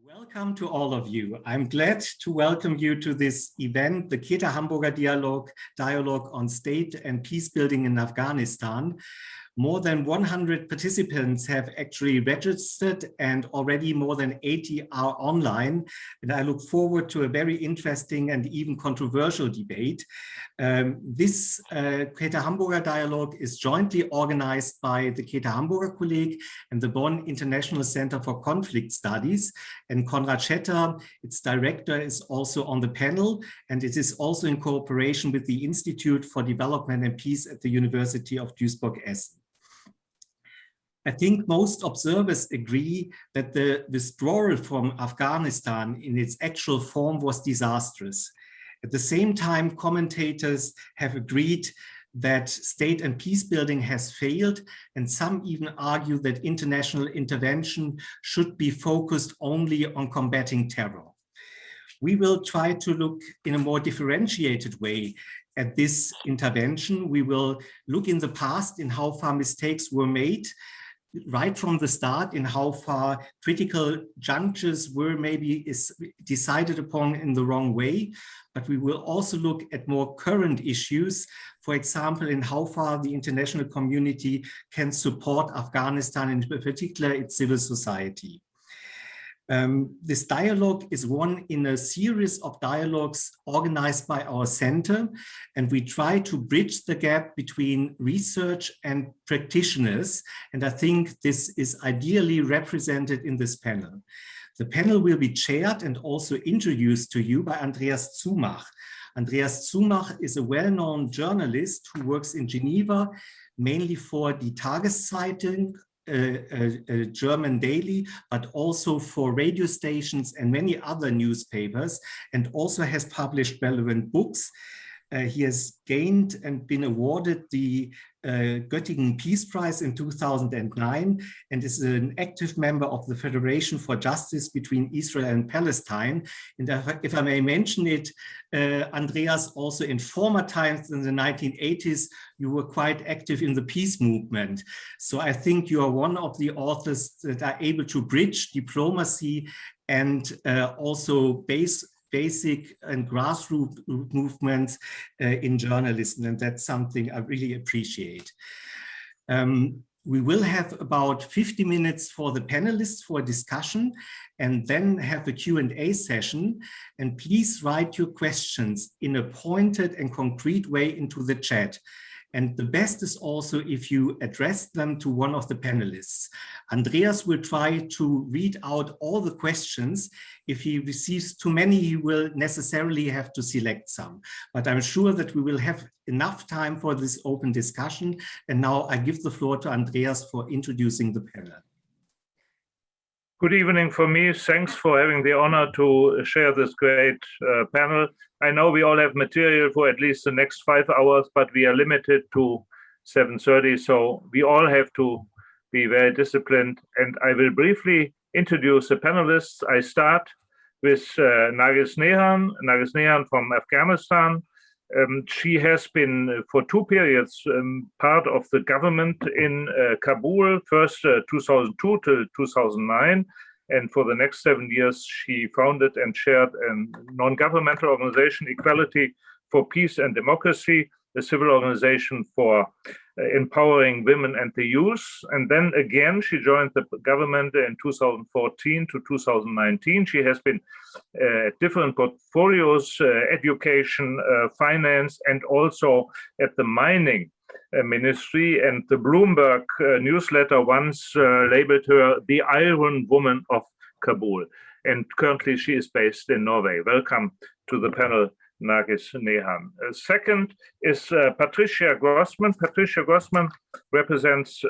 Welcome to all of you. I'm glad to welcome you to this event, the Käte Hamburger Dialogue on State and Peace Building in Afghanistan. More than 100 participants have actually registered and already more than 80 are online. And I look forward to a very interesting and even controversial debate. This Käte Hamburger Dialogue is jointly organized by the Käte Hamburger Kolleg and the Bonn International Center for Conflict Studies. And Käte, its director, is also on the panel. And it is also in cooperation with the Institute for Development and Peace at the University of Duisburg-Essen. I think most observers agree that the withdrawal from Afghanistan in its actual form was disastrous. At the same time, commentators have agreed that state and peace building has failed, and some even argue that international intervention should be focused only on combating terror. We will try to look in a more differentiated way at this intervention. We will look in the past in how far mistakes were made, right from the start, in how far critical junctures were maybe decided upon in the wrong way. But we will also look at more current issues, for example, in how far the international community can support Afghanistan, and in particular its civil society. This dialogue is one in a series of dialogues organized by our center, and we try to bridge the gap between research and practitioners, and I think this is ideally represented in this panel. The panel will be chaired and also introduced to you by Andreas Zumach. Andreas Zumach is a well-known journalist who works in Geneva, mainly for Die Tageszeitung, a German daily, but also for radio stations and many other newspapers, and also has published relevant books. He has gained and been awarded the Göttingen Peace Prize in 2009 and is an active member of the Federation for Justice between Israel and Palestine. And if I may mention it, Andreas, also in former times in the 1980s, you were quite active in the peace movement. So I think you are one of the authors that are able to bridge diplomacy and also basic and grassroots movements in journalism, and that's something I really appreciate. We will have about 50 minutes for the panelists for discussion, and then have a Q&A session. And please write your questions in a pointed and concrete way into the chat. And the best is also if you address them to one of the panelists. Andreas will try to read out all the questions. If he receives too many, he will necessarily have to select some. But I'm sure that we will have enough time for this open discussion. And now I give the floor to Andreas for introducing the panel. Good evening for me. Thanks for having the honor to share this great panel. I know we all have material for at least the next 5 hours, but we are limited to 7:30, so we all have to be very disciplined. And I will briefly introduce the panelists. I start with Nargis Nehan from Afghanistan. She has been for 2 periods part of the government in Kabul, first 2002 to 2009. And for the next 7 years, she founded and chaired a non-governmental organization, Equality for Peace and Democracy, a civil organization for empowering women and the youth. And then again, she joined the government in 2014 to 2019. She has been at different portfolios, education, finance, and also at the mining ministry. And the Bloomberg newsletter once labeled her the Iron Woman of Kabul. And currently she is based in Norway. Welcome to the panel, Nargis Nehan. Second is Patricia Grossman. Patricia Grossman represents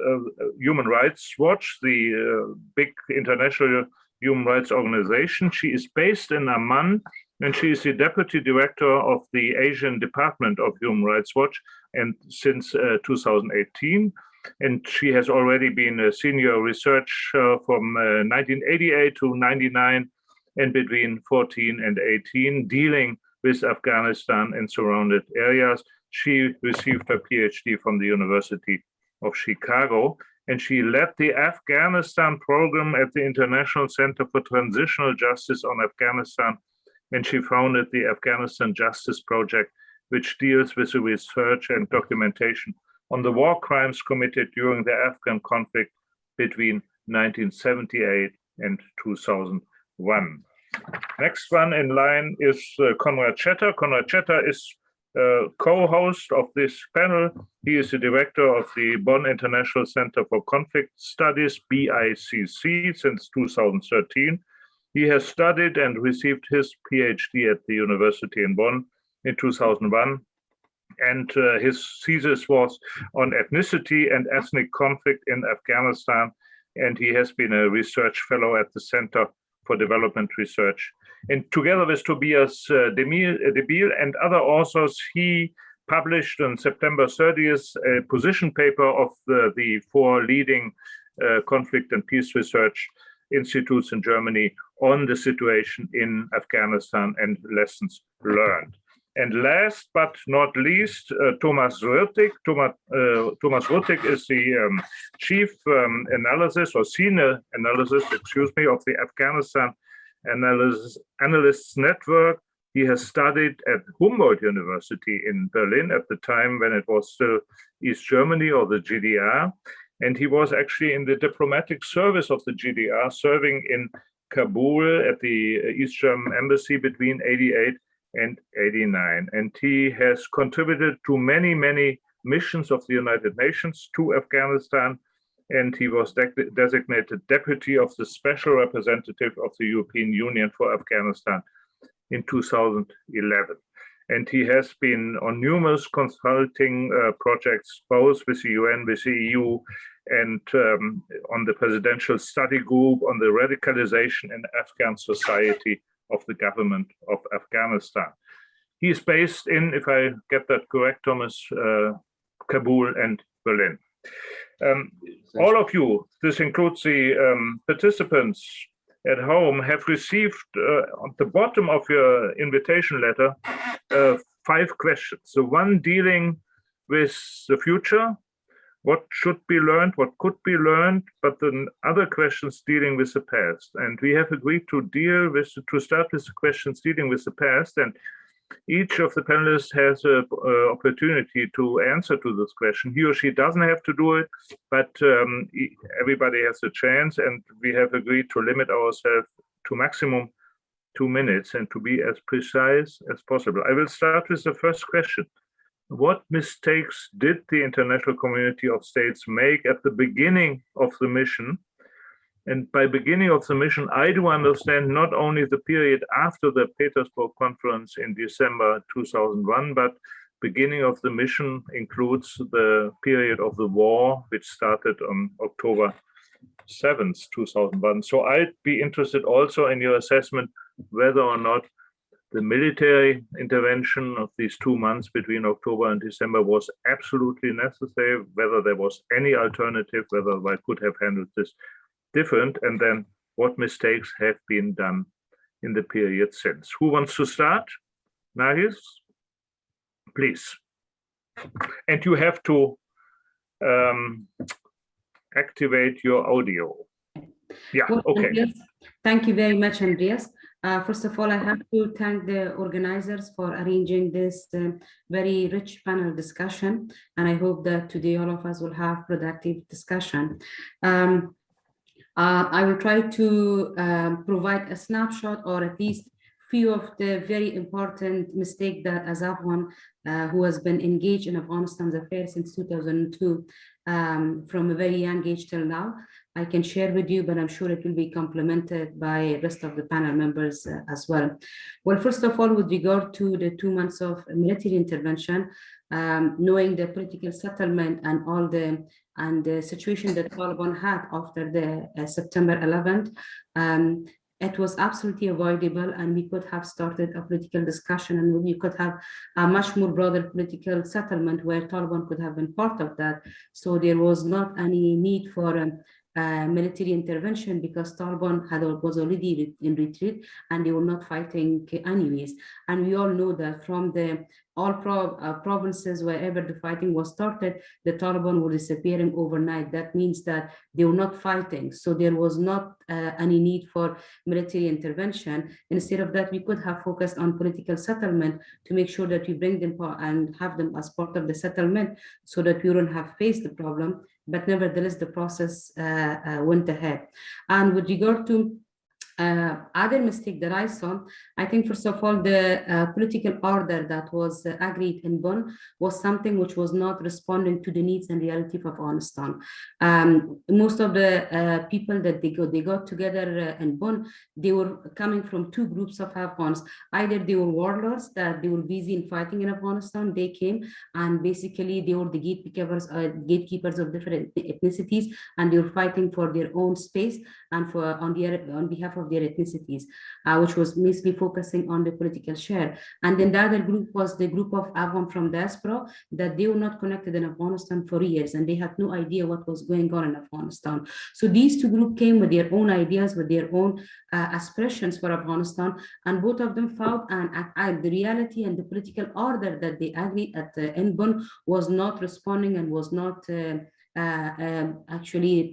Human Rights Watch, the big international human rights organization. She is based in Amman, and she is the deputy director of the Asian Department of Human Rights Watch, and since 2018. And she has already been a senior researcher from 1988 to 99, and between 14 and 18, dealing with Afghanistan and surrounded areas. She received her PhD from the University of Chicago. and she led the Afghanistan program at the International Center for Transitional Justice on Afghanistan, and she founded the Afghanistan Justice Project, which deals with the research and documentation on the war crimes committed during the Afghan conflict between 1978 and 2001. Next one in line is Konrad Käte. Konrad Käte is co-host of this panel. He is the director of the Bonn International Center for Conflict Studies, BICC, since 2013. He has studied and received his PhD at the University in Bonn in 2001. And his thesis was on ethnicity and ethnic conflict in Afghanistan. And he has been a research fellow at the Center for Development Research. And together with Tobias Debil and other authors, he published on September 30th a position paper of the 4 leading conflict and peace research institutes in Germany on the situation in Afghanistan and lessons learned. And last but not least, Thomas Rüttig. Thomas Rüttig is the chief analysis or senior analysis, of the Afghanistan Analysts Network. He has studied at Humboldt University in Berlin at the time when it was still East Germany or the GDR. And he was actually in the diplomatic service of the GDR, serving in Kabul at the East German embassy between 88 and 89. And he has contributed to many, many missions of the United Nations to Afghanistan. And he was designated deputy of the special representative of the European Union for Afghanistan in 2011. And he has been on numerous consulting projects, both with the UN, with the EU, and on the presidential study group on the radicalization in Afghan society of the government of Afghanistan. He is based in, if I get that correct, Thomas, Kabul and Berlin. All of you, this includes the participants at home, have received at the bottom of your invitation letter 5 questions. So one dealing with the future, what should be learned, what could be learned, but then other questions dealing with the past. And we have agreed to start with the questions dealing with the past. And each of the panelists has an opportunity to answer to this question. He or she doesn't have to do it, but everybody has a chance. And we have agreed to limit ourselves to maximum 2 minutes and to be as precise as possible. I will start with the first question. What mistakes did the international community of states make at the beginning of the mission? And by beginning of the mission, I do understand not only the period after the Petersburg conference in December 2001, but beginning of the mission includes the period of the war, which started on October 7th, 2001. So I'd be interested also in your assessment whether or not the military intervention of these 2 months between October and December was absolutely necessary, whether there was any alternative, whether I could have handled this different, and then what mistakes have been done in the period since. Who wants to start? Nagis, please. And you have to activate your audio. Yeah, well, okay. Yes. Thank you very much, Andreas. First of all, I have to thank the organizers for arranging this very rich panel discussion. And I hope that today all of us will have productive discussion. I will try to provide a snapshot or at least few of the very important mistakes that as Afghan who has been engaged in Afghanistan's affairs since 2002 from a very young age till now, I can share with you, but I'm sure it will be complemented by the rest of the panel members as well. Well, first of all, with regard to the 2 months of military intervention, knowing the political settlement and all the situation that Taliban had after the September 11th, it was absolutely avoidable, and we could have started a political discussion, and we could have a much more broader political settlement where Taliban could have been part of that. So there was not any need for military intervention because Taliban was already in retreat and they were not fighting anyways. And we all know that from all provinces, wherever the fighting was started, the Taliban were disappearing overnight. That means that they were not fighting. So there was not any need for military intervention. Instead of that, we could have focused on political settlement to make sure that we bring them and have them as part of the settlement so that we don't have faced the problem. But nevertheless, the process went ahead. And with regard to other mistake that I saw, I think first of all, the political order that was agreed in Bonn was something which was not responding to the needs and reality of Afghanistan. Most of the people that they got together in Bonn, they were coming from two groups of Afghans. Either they were warlords that they were busy in fighting in Afghanistan, they came and basically they were the gatekeepers of different ethnicities, and they were fighting for their own space and for on behalf of their ethnicities, which was mostly focusing on the political share. And then the other group was the group of Afghan from diaspora that they were not connected in Afghanistan for years and they had no idea what was going on in Afghanistan. So these two groups came with their own ideas, with their own aspirations for Afghanistan, and both of them found the reality and the political order that they agreed at in Bonn was not responding and was not actually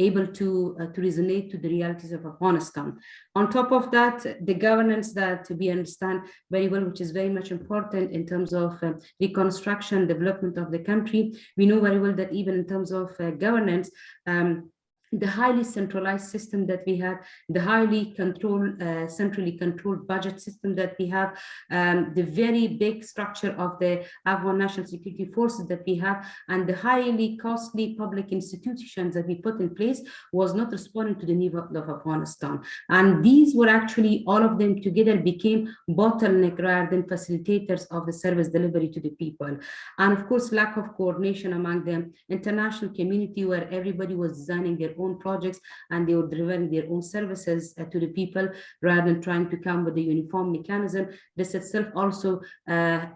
able to resonate to the realities of Afghanistan. On top of that, the governance that we understand very well, which is very much important in terms of reconstruction, development of the country. We know very well that even in terms of governance, the highly centralized system that we have, the highly centrally controlled budget system that we have, the very big structure of the Afghan national security forces that we have, and the highly costly public institutions that we put in place was not responding to the need of Afghanistan. And these were actually, all of them together became bottleneck rather than facilitators of the service delivery to the people. And of course, lack of coordination among the international community where everybody was designing their own projects and they were delivering their own services to the people rather than trying to come with a uniform mechanism. This itself also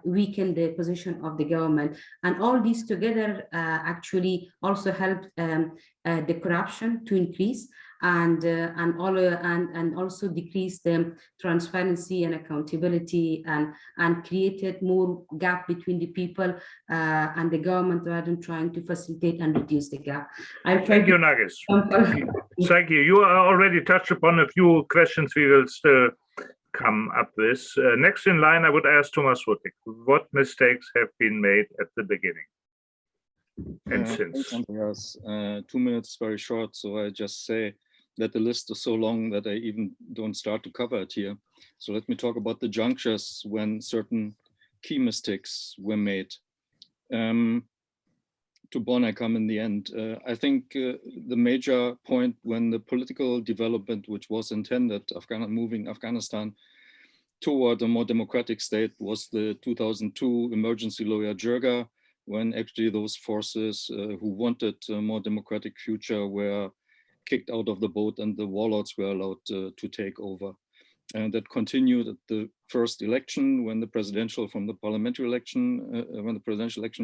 weakened the position of the government. And all these together actually also helped the corruption to increase and also decrease the transparency and accountability and created more gap between the people and the government rather than trying to facilitate and reduce the gap. Thank you, Nargis. Thank you. You already touched upon a few questions we will still come up with. Next in line, I would ask Thomas Ruttig, what mistakes have been made at the beginning? And since. Yes, 2 minutes, very short, so I just say that the list is so long that I even don't start to cover it here. So let me talk about the junctures when certain key mistakes were made. To Bonn I come in the end. I think the major point when the political development, which was intended, moving Afghanistan toward a more democratic state, was the 2002 emergency law Jirga, when actually those forces who wanted a more democratic future were kicked out of the boat and the warlords were allowed to take over. And that continued at the first election when the presidential election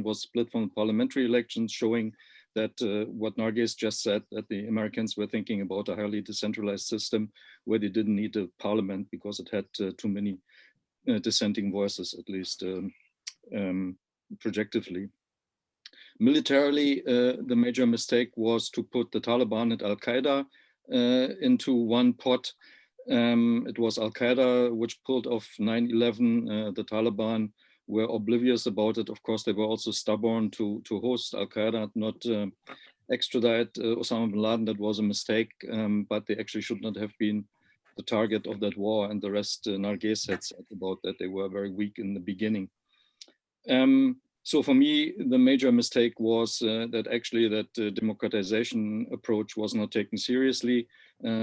was split from the parliamentary elections, showing that what Nargis just said, that the Americans were thinking about a highly decentralized system where they didn't need a parliament because it had too many dissenting voices, at least projectively. Militarily, the major mistake was to put the Taliban and al-Qaeda into one pot. It was al-Qaeda which pulled off 9/11. The Taliban were oblivious about it. Of course, they were also stubborn to host al-Qaeda, not extradite Osama bin Laden. That was a mistake, but they actually should not have been the target of that war. And the rest, Nargis had said about that, they were very weak in the beginning. So for me, the major mistake was that actually that democratization approach was not taken seriously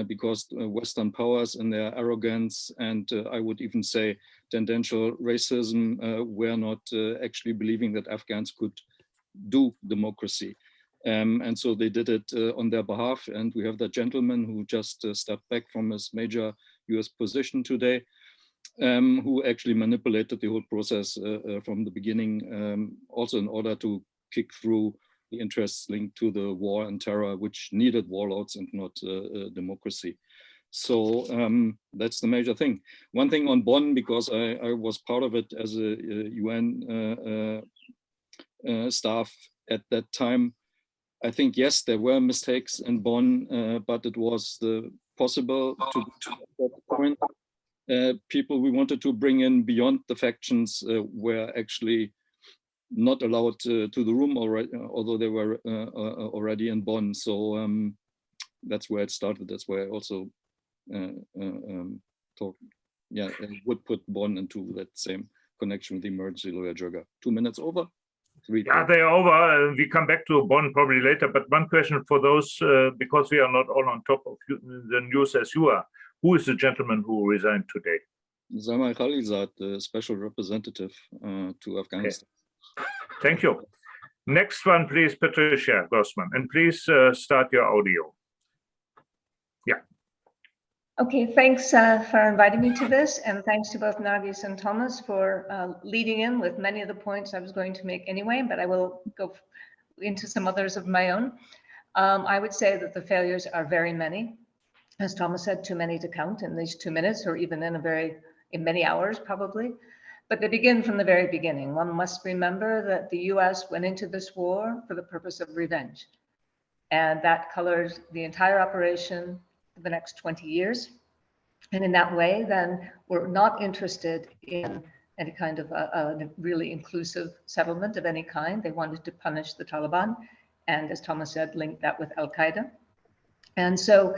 because Western powers and their arrogance and I would even say tendential racism were not actually believing that Afghans could do democracy. And so they did it on their behalf. And we have that gentleman who just stepped back from his major US position today, who actually manipulated the whole process from the beginning, also in order to kick through the interests linked to the war and terror, which needed warlords and not democracy. So that's the major thing. One thing on Bonn, because I was part of it as a UN staff at that time. I think, yes, there were mistakes in Bonn, but it was possible to at that point. People we wanted to bring in beyond the factions were actually not allowed to the room already, although they were already in Bonn. So that's where it started. That's where I also would put Bonn into that same connection with the emergency lawyer Jürger. 2 minutes over. Yeah, they're over. We come back to Bonn probably later. But one question for those, because we are not all on top of the news as you are. Who is the gentleman who resigned today? Samar Khalizad, the special representative to Afghanistan. Okay. Thank you. Next one, please, Patricia Grossman. And please start your audio. Yeah. Okay, thanks for inviting me to this, and thanks to both Nargis and Thomas for leading in with many of the points I was going to make anyway, but I will go into some others of my own. I would say that the failures are very many. As Thomas said, too many to count in these 2 minutes, or even in many hours probably. But they begin from the very beginning. One must remember that the US went into this war for the purpose of revenge. And that colors the entire operation for the next 20 years. And in that way, then we're not interested in any kind of a really inclusive settlement of any kind. They wanted to punish the Taliban. And as Thomas said, link that with al-Qaeda. And so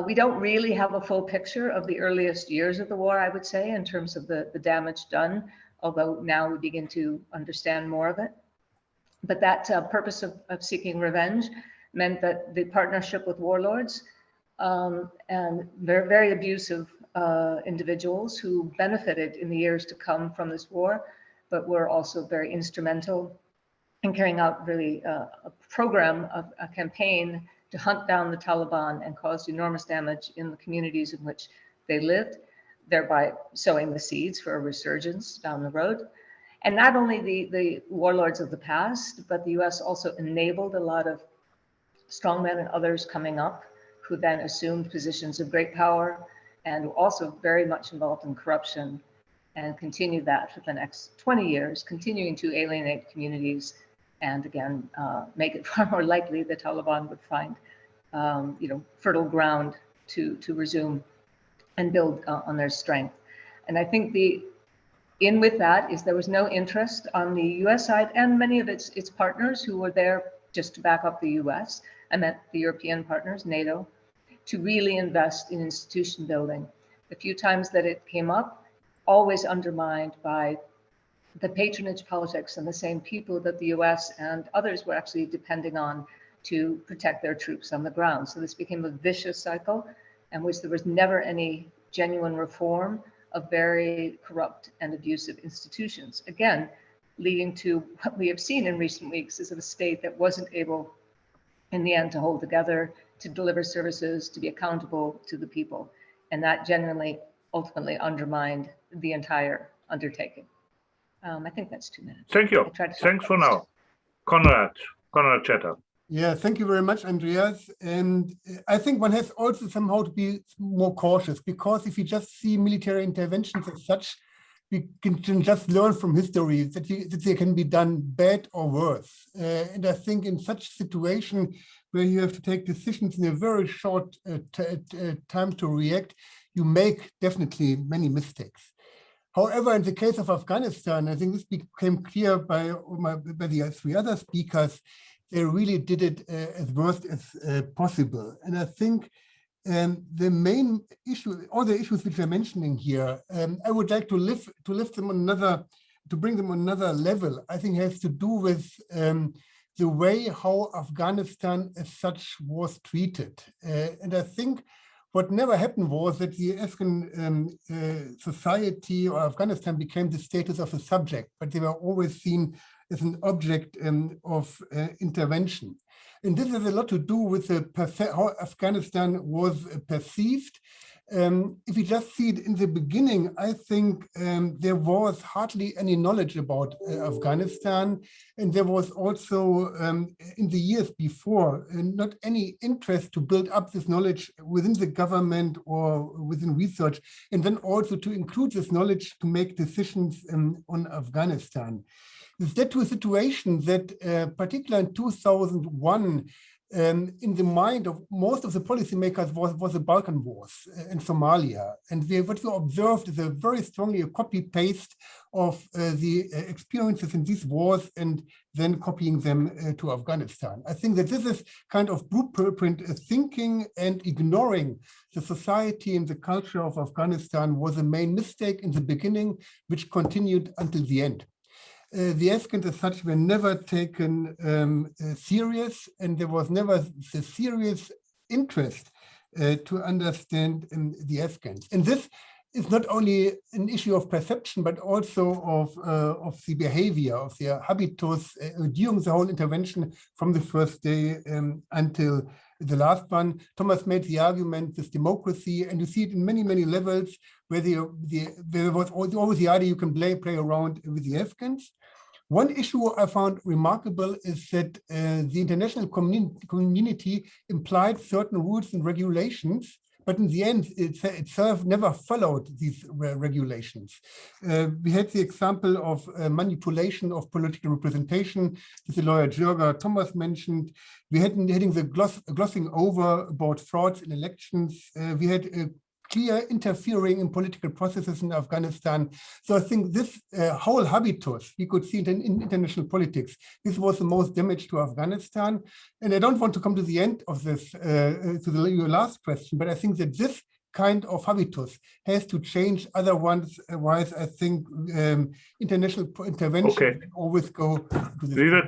we don't really have a full picture of the earliest years of the war, I would say, in terms of the damage done, although now we begin to understand more of it. But that purpose of seeking revenge meant that the partnership with warlords and very, very abusive individuals who benefited in the years to come from this war, but were also very instrumental in carrying out really a program of a campaign to hunt down the Taliban and caused enormous damage in the communities in which they lived, thereby sowing the seeds for a resurgence down the road. And not only the warlords of the past, but the US also enabled a lot of strongmen and others coming up who then assumed positions of great power and also very much involved in corruption and continued that for the next 20 years, continuing to alienate communities and again, make it far more likely the Taliban would find fertile ground to resume and build on their strength. And I think in with that is there was no interest on the US side and many of its partners who were there just to back up the US. I meant the European partners, NATO, to really invest in institution building. The few times that it came up, always undermined by the patronage politics and the same people that the US and others were actually depending on to protect their troops on the ground. So this became a vicious cycle in which there was never any genuine reform of very corrupt and abusive institutions. Again, leading to what we have seen in recent weeks is of a state that wasn't able in the end to hold together, to deliver services, to be accountable to the people. And that generally, ultimately undermined the entire undertaking. I think that's 2 minutes. Thank you. Thanks for now. Konrad Käte. Yeah, thank you very much, Andreas. And I think one has also somehow to be more cautious, because if you just see military interventions as such, we can just learn from history that they can be done bad or worse. And I think in such a situation where you have to take decisions in a very short time to react, you make definitely many mistakes. However, in the case of Afghanistan, I think this became clear by the 3 other speakers. They really did it as worst as possible. And I think the main issue, all the issues which we're mentioning here, I would like to lift them on to bring them on another level. I think has to do with the way how Afghanistan as such was treated. And I think what never happened was that the Afghan society or Afghanistan became the status of a subject, but they were always seen as an object of intervention. And this has a lot to do with how Afghanistan was perceived. If you just see it in the beginning, I think there was hardly any knowledge about Afghanistan, and there was also in the years before not any interest to build up this knowledge within the government or within research, and then also to include this knowledge to make decisions on Afghanistan. This led to a situation that, particularly in 2001, in the mind of most of the policymakers was the Balkan Wars in Somalia. And what we observed is a very strongly a copy-paste of the experiences in these wars and then copying them to Afghanistan. I think that this is kind of blueprint thinking, and ignoring the society and the culture of Afghanistan was a main mistake in the beginning, which continued until the end. The Afghans as such were never taken serious, and there was never the serious interest to understand the Afghans. And this is not only an issue of perception, but also of the behavior, of their habitus during the whole intervention from the first day until the last one. Thomas made the argument, this democracy, and you see it in many, many levels, where there was always the idea you can play around with the Afghans. One issue I found remarkable is that the international community implied certain rules and regulations, but in the end, itself never followed these regulations. We had the example of manipulation of political representation, as the lawyer Jürger Thomas mentioned. We had the glossing over about frauds in elections. We had clear interfering in political processes in Afghanistan. So I think this whole habitus we could see in international politics, this was the most damage to Afghanistan. And I don't want to come to the end of this, to your last question, but I think that this kind of habitus has to change. Otherwise, I think international intervention can always go to this. We will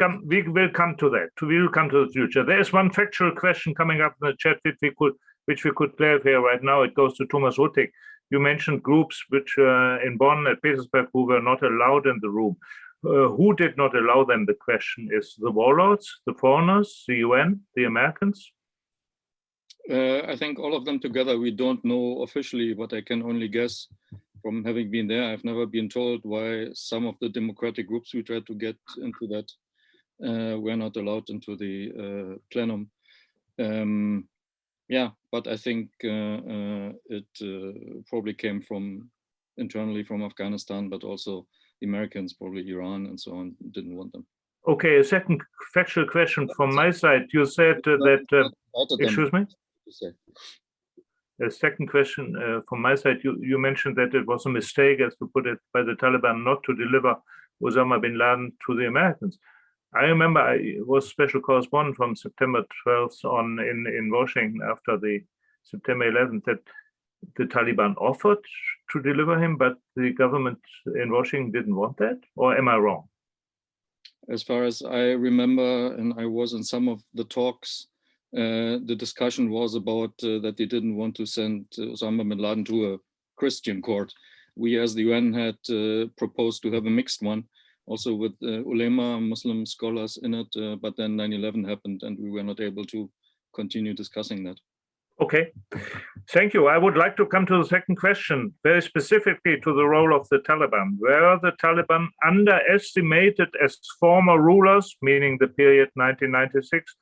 come to that. We will come to the future. There is one factual question coming up in the chat which we could play here right now. It goes to Thomas Ruttig. You mentioned groups which in Bonn at Petersburg who were not allowed in the room. Who did not allow them? The question is the warlords, the foreigners, the UN, the Americans? I think all of them together. We don't know officially, but I can only guess from having been there. I've never been told why some of the democratic groups we tried to get into that were not allowed into the plenum. Yeah, but I think it probably came from internally from Afghanistan, but also the Americans, probably Iran and so on, didn't want them. Okay, a second factual question from my side. You said that, excuse me? A second question from my side. You mentioned that it was a mistake, as to put it, by the Taliban not to deliver Osama bin Laden to the Americans. I remember I was special correspondent from September 12th on in Washington after the September 11th, that the Taliban offered to deliver him, but the government in Washington didn't want that, or am I wrong? As far as I remember, and I was in some of the talks, the discussion was about that they didn't want to send Osama bin Laden to a Christian court. We as the UN had proposed to have a mixed one, also with ulema, Muslim scholars in it, but then 9/11 happened and we were not able to continue discussing that. Okay, thank you. I would like to come to the second question, very specifically to the role of the Taliban. Were the Taliban underestimated as former rulers, meaning the period 1996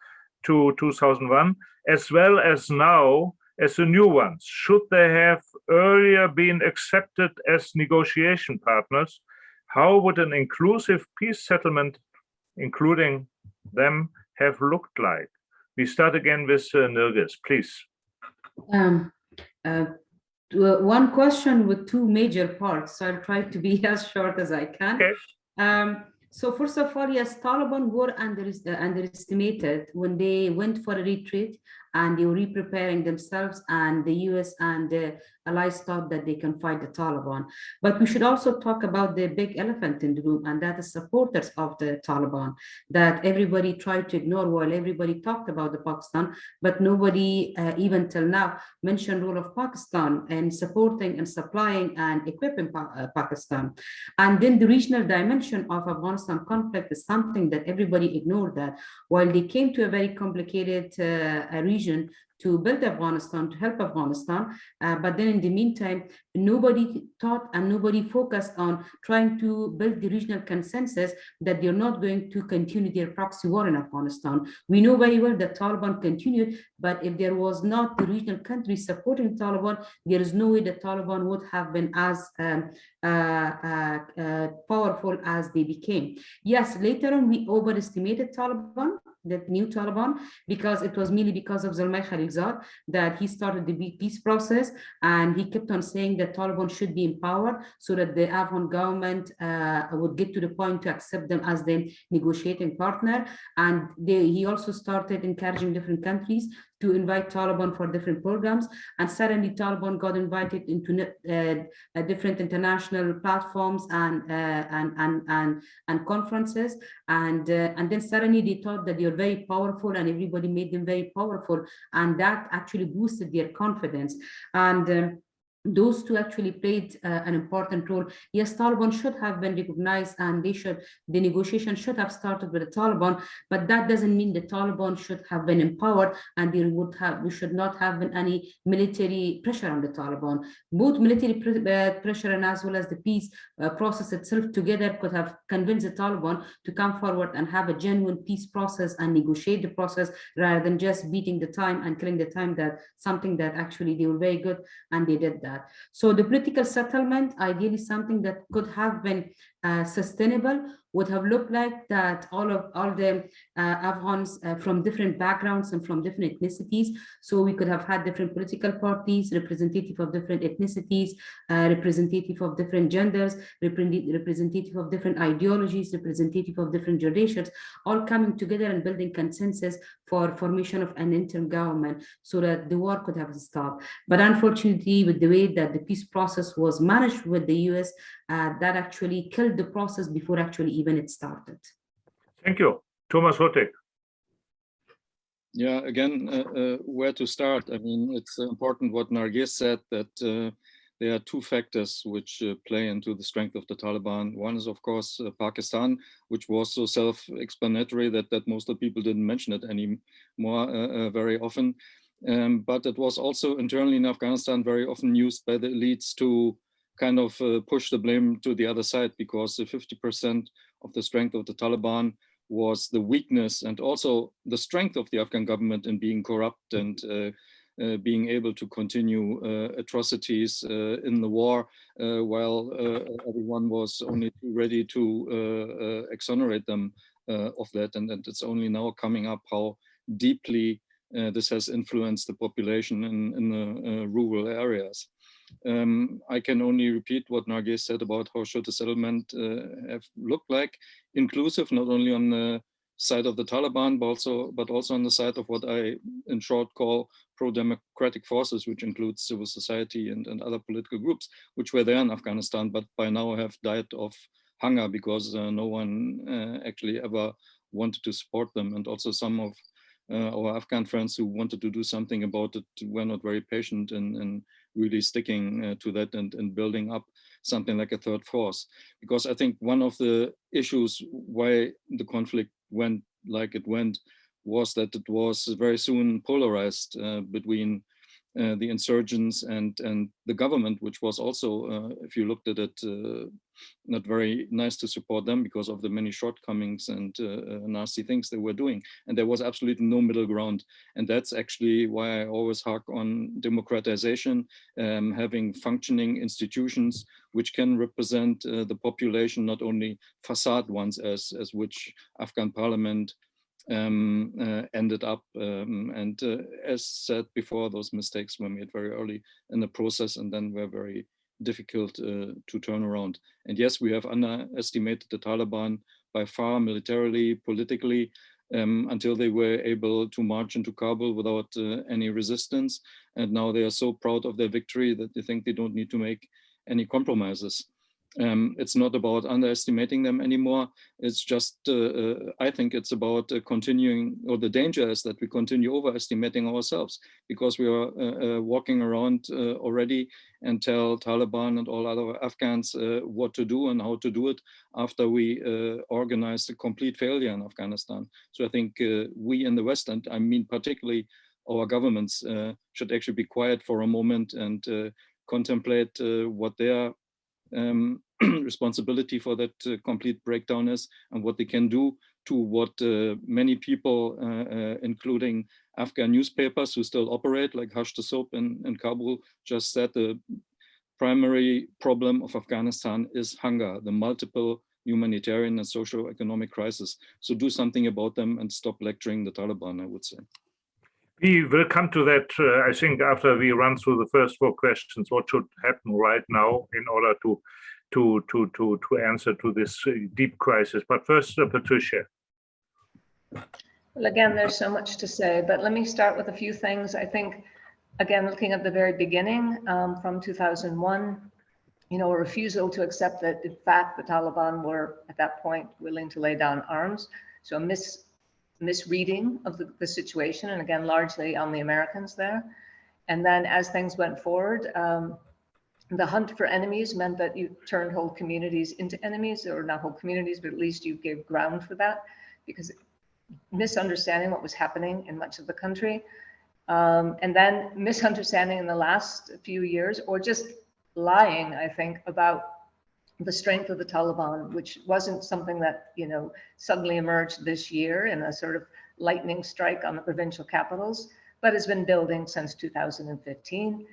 to 2001, as well as now as the new ones? Should they have earlier been accepted as negotiation partners? How would an inclusive peace settlement, including them, have looked like? We start again with Nirgis, please. One question with two major parts, so I'll try to be as short as I can. Okay. So first of all, yes, Taliban were underestimated when they went for a retreat and they were re-preparing themselves, and the US and the allies thought that they can fight the Taliban. But we should also talk about the big elephant in the room, and that is supporters of the Taliban, that everybody tried to ignore while everybody talked about the Pakistan, but nobody, even till now, mentioned the role of Pakistan in supporting and supplying and equipping Pakistan. And then the regional dimension of Afghanistan conflict is something that everybody ignored, that while they came to a very complicated region to build Afghanistan, to help Afghanistan. But then in the meantime, nobody thought and nobody focused on trying to build the regional consensus that they're not going to continue their proxy war in Afghanistan. We know very well that Taliban continued, but if there was not the regional countries supporting Taliban, there is no way that Taliban would have been as powerful as they became. Yes, later on we overestimated Taliban, the new Taliban, because it was merely because of Zalmay Khalilzad that he started the peace process, and he kept on saying that Taliban should be empowered so that the Afghan government would get to the point to accept them as their negotiating partner. And he also started encouraging different countries to invite Taliban for different programs, and suddenly Taliban got invited into different international platforms and conferences, and then suddenly they thought that they were very powerful, and everybody made them very powerful, and that actually boosted their confidence. And those two actually played an important role. Yes, Taliban should have been recognized, and the negotiation should have started with the Taliban, but that doesn't mean the Taliban should have been empowered, and we should not have been any military pressure on the Taliban. Both military pressure and as well as the peace process itself together could have convinced the Taliban to come forward and have a genuine peace process and negotiate the process, rather than just beating the time and killing the time, that something that actually they were very good and they did that. So the political settlement, ideally something that could have been sustainable, would have looked like that all the Afghans from different backgrounds and from different ethnicities. So we could have had different political parties, representative of different ethnicities, representative of different genders, representative of different ideologies, representative of different generations, all coming together and building consensus for formation of an interim government so that the war could have stopped. But unfortunately, with the way that the peace process was managed with the US, that actually killed the process before actually even it started. Thank you. Thomas Huttig. Yeah, again, where to start? I mean, it's important what Nargis said, that there are two factors which play into the strength of the Taliban. One is, of course, Pakistan, which was so self-explanatory that most of the people didn't mention it anymore very often. But it was also internally in Afghanistan very often used by the elites to kind of push the blame to the other side, because the 50% of the strength of the Taliban was the weakness and also the strength of the Afghan government in being corrupt and being able to continue atrocities in the war, while everyone was only too ready to exonerate them of that. And it's only now coming up how deeply this has influenced the population in the rural areas. I can only repeat what Nargis said about how should the settlement have looked like, inclusive not only on the side of the Taliban, but also on the side of what I in short call pro-democratic forces, which includes civil society and other political groups, which were there in Afghanistan, but by now have died of hunger because no one actually ever wanted to support them. And also some of our Afghan friends who wanted to do something about it were not very patient in really sticking to that and building up something like a third force. Because I think one of the issues why the conflict went like it went was that it was very soon polarized between the insurgents and the government, which was also, if you looked at it, not very nice to support them because of the many shortcomings and nasty things they were doing. And there was absolutely no middle ground. And that's actually why I always hark on democratization, having functioning institutions which can represent the population, not only facade ones as which Afghan parliament ended up. And as said before, those mistakes were made very early in the process and then were very difficult to turn around. And yes, we have underestimated the Taliban by far, militarily, politically, until they were able to march into Kabul without any resistance. And now they are so proud of their victory that they think they don't need to make any compromises. It's not about underestimating them anymore. It's just, I think it's about continuing, or the danger is that we continue overestimating ourselves, because we are walking around already and tell Taliban and all other Afghans what to do and how to do it after we organized a complete failure in Afghanistan. So I think we in the West, and I mean particularly our governments should actually be quiet for a moment and contemplate what their responsibility for that complete breakdown is, and what they can do to what many people, including Afghan newspapers who still operate, like Hush the Soap in Kabul, just said the primary problem of Afghanistan is hunger, the multiple humanitarian and socio-economic crisis. So do something about them and stop lecturing the Taliban, I would say. We will come to that, I think, after we run through the first 4 questions, what should happen right now in order to answer to this deep crisis. But first, Patricia. Well, again, there's so much to say, but let me start with a few things. I think, again, looking at the very beginning from 2001, you know, a refusal to accept that, in fact, the Taliban were at that point willing to lay down arms. So a misreading of the situation, and again, largely on the Americans there. And then as things went forward, the hunt for enemies meant that you turned whole communities into enemies, or not whole communities, but at least you gave ground for that, because misunderstanding what was happening in much of the country. And then misunderstanding in the last few years, or just lying, I think, about the strength of the Taliban, which wasn't something that, you know, suddenly emerged this year in a sort of lightning strike on the provincial capitals, but has been building since 2015.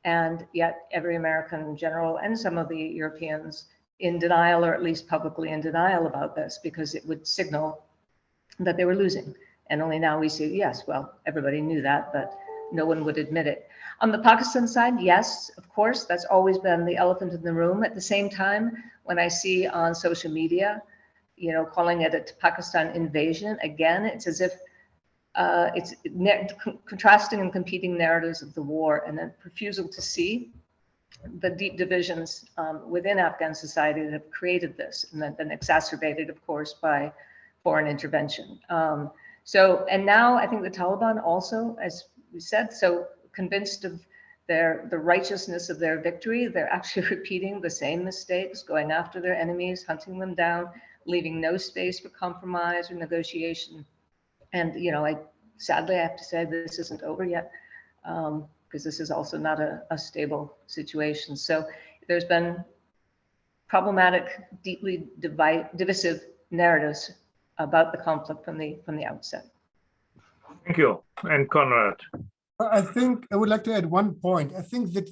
And yet every American general and some of the Europeans in denial, or at least publicly in denial about this, because it would signal that they were losing. And only now we see, yes, well, everybody knew that, but no one would admit it. On the Pakistan side, yes, of course, that's always been the elephant in the room. At the same time, when I see on social media, you know, calling it a Pakistan invasion, again, it's as if it's contrasting and competing narratives of the war, and a refusal to see the deep divisions within Afghan society that have created this, and then been exacerbated, of course, by foreign intervention. And now I think the Taliban also, as we said, so convinced of the righteousness of their victory, they're actually repeating the same mistakes, going after their enemies, hunting them down, leaving no space for compromise or negotiation. And, you know, sadly, I have to say this isn't over yet, because this is also not a stable situation. So there's been problematic, deeply divisive narratives about the conflict from the outset. Thank you. And Konrad. I think I would like to add one point. I think that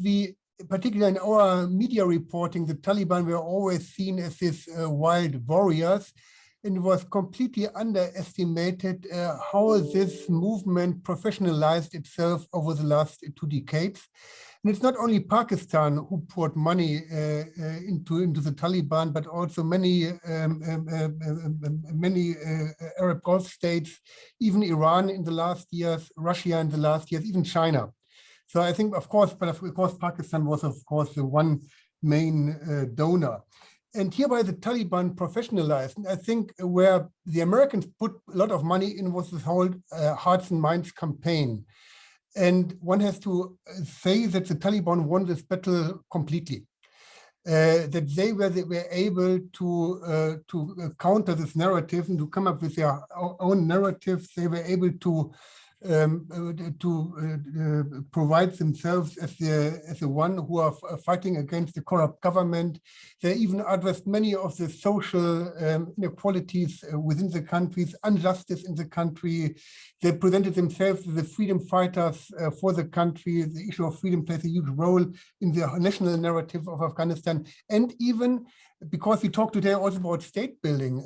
particularly in our media reporting, the Taliban were always seen as these wild warriors, and it was completely underestimated how this movement professionalized itself over the last 2 decades. And it's not only Pakistan who poured money into the Taliban, but also many Arab Gulf states, even Iran in the last years, Russia in the last years, even China. So I think, of course, Pakistan was, of course, the one main donor. And hereby the Taliban professionalized. And I think where the Americans put a lot of money in was this whole Hearts and Minds campaign. And one has to say that the Taliban won this battle completely. That they were able to counter this narrative and to come up with their own narratives. They were able to provide themselves as the one who are fighting against the corrupt government. They even addressed many of the social inequalities within the countries, injustice in the country. They presented themselves as the freedom fighters for the country. The issue of freedom plays a huge role in the national narrative of Afghanistan. And even because we talked today also about state building,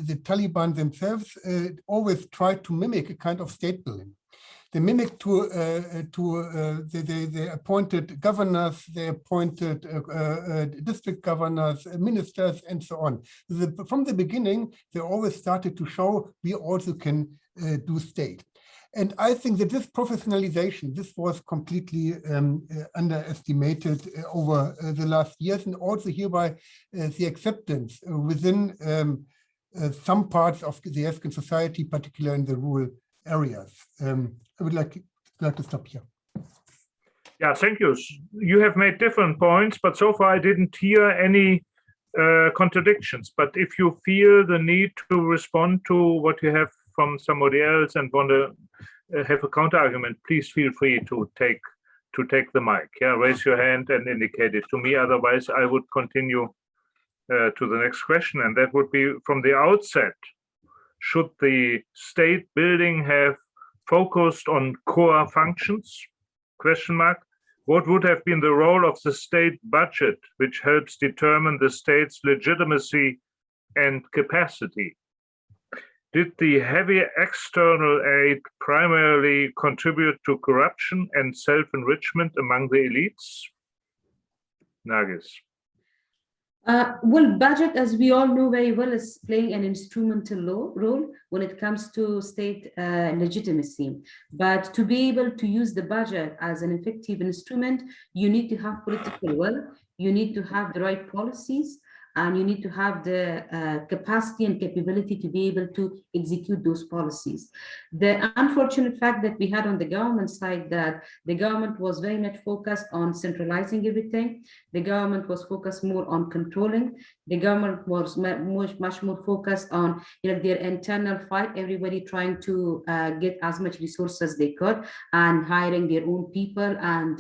the Taliban themselves always tried to mimic a kind of state building. They mimicked they appointed governors, they appointed district governors, ministers, and so on. From the beginning, they always started to show we also can do state. And I think that this professionalization, this was completely underestimated over the last years, and also hereby the acceptance within some parts of the Afghan society, particularly in the rural areas. I would like to stop here. Yeah, thank you. You have made different points, but so far I didn't hear any contradictions. But if you feel the need to respond to what you have from somebody else and want to have a counter argument, please feel free to take the mic. Yeah, raise your hand and indicate it to me. Otherwise, I would continue to the next question, and that would be from the outset. Should the state building have focused on core functions? Question mark. What would have been the role of the state budget, which helps determine the state's legitimacy and capacity? Did the heavy external aid primarily contribute to corruption and self-enrichment among the elites? Nargis. Well, budget, as we all know very well, is playing an instrumental role when it comes to state legitimacy. But to be able to use the budget as an effective instrument, you need to have political will, you need to have the right policies, and you need to have the capacity and capability to be able to execute those policies. The unfortunate fact that we had on the government side that the government was very much focused on centralizing everything. The government was focused more on controlling. The government was much more focused on their internal fight, everybody trying to get as much resources as they could and hiring their own people and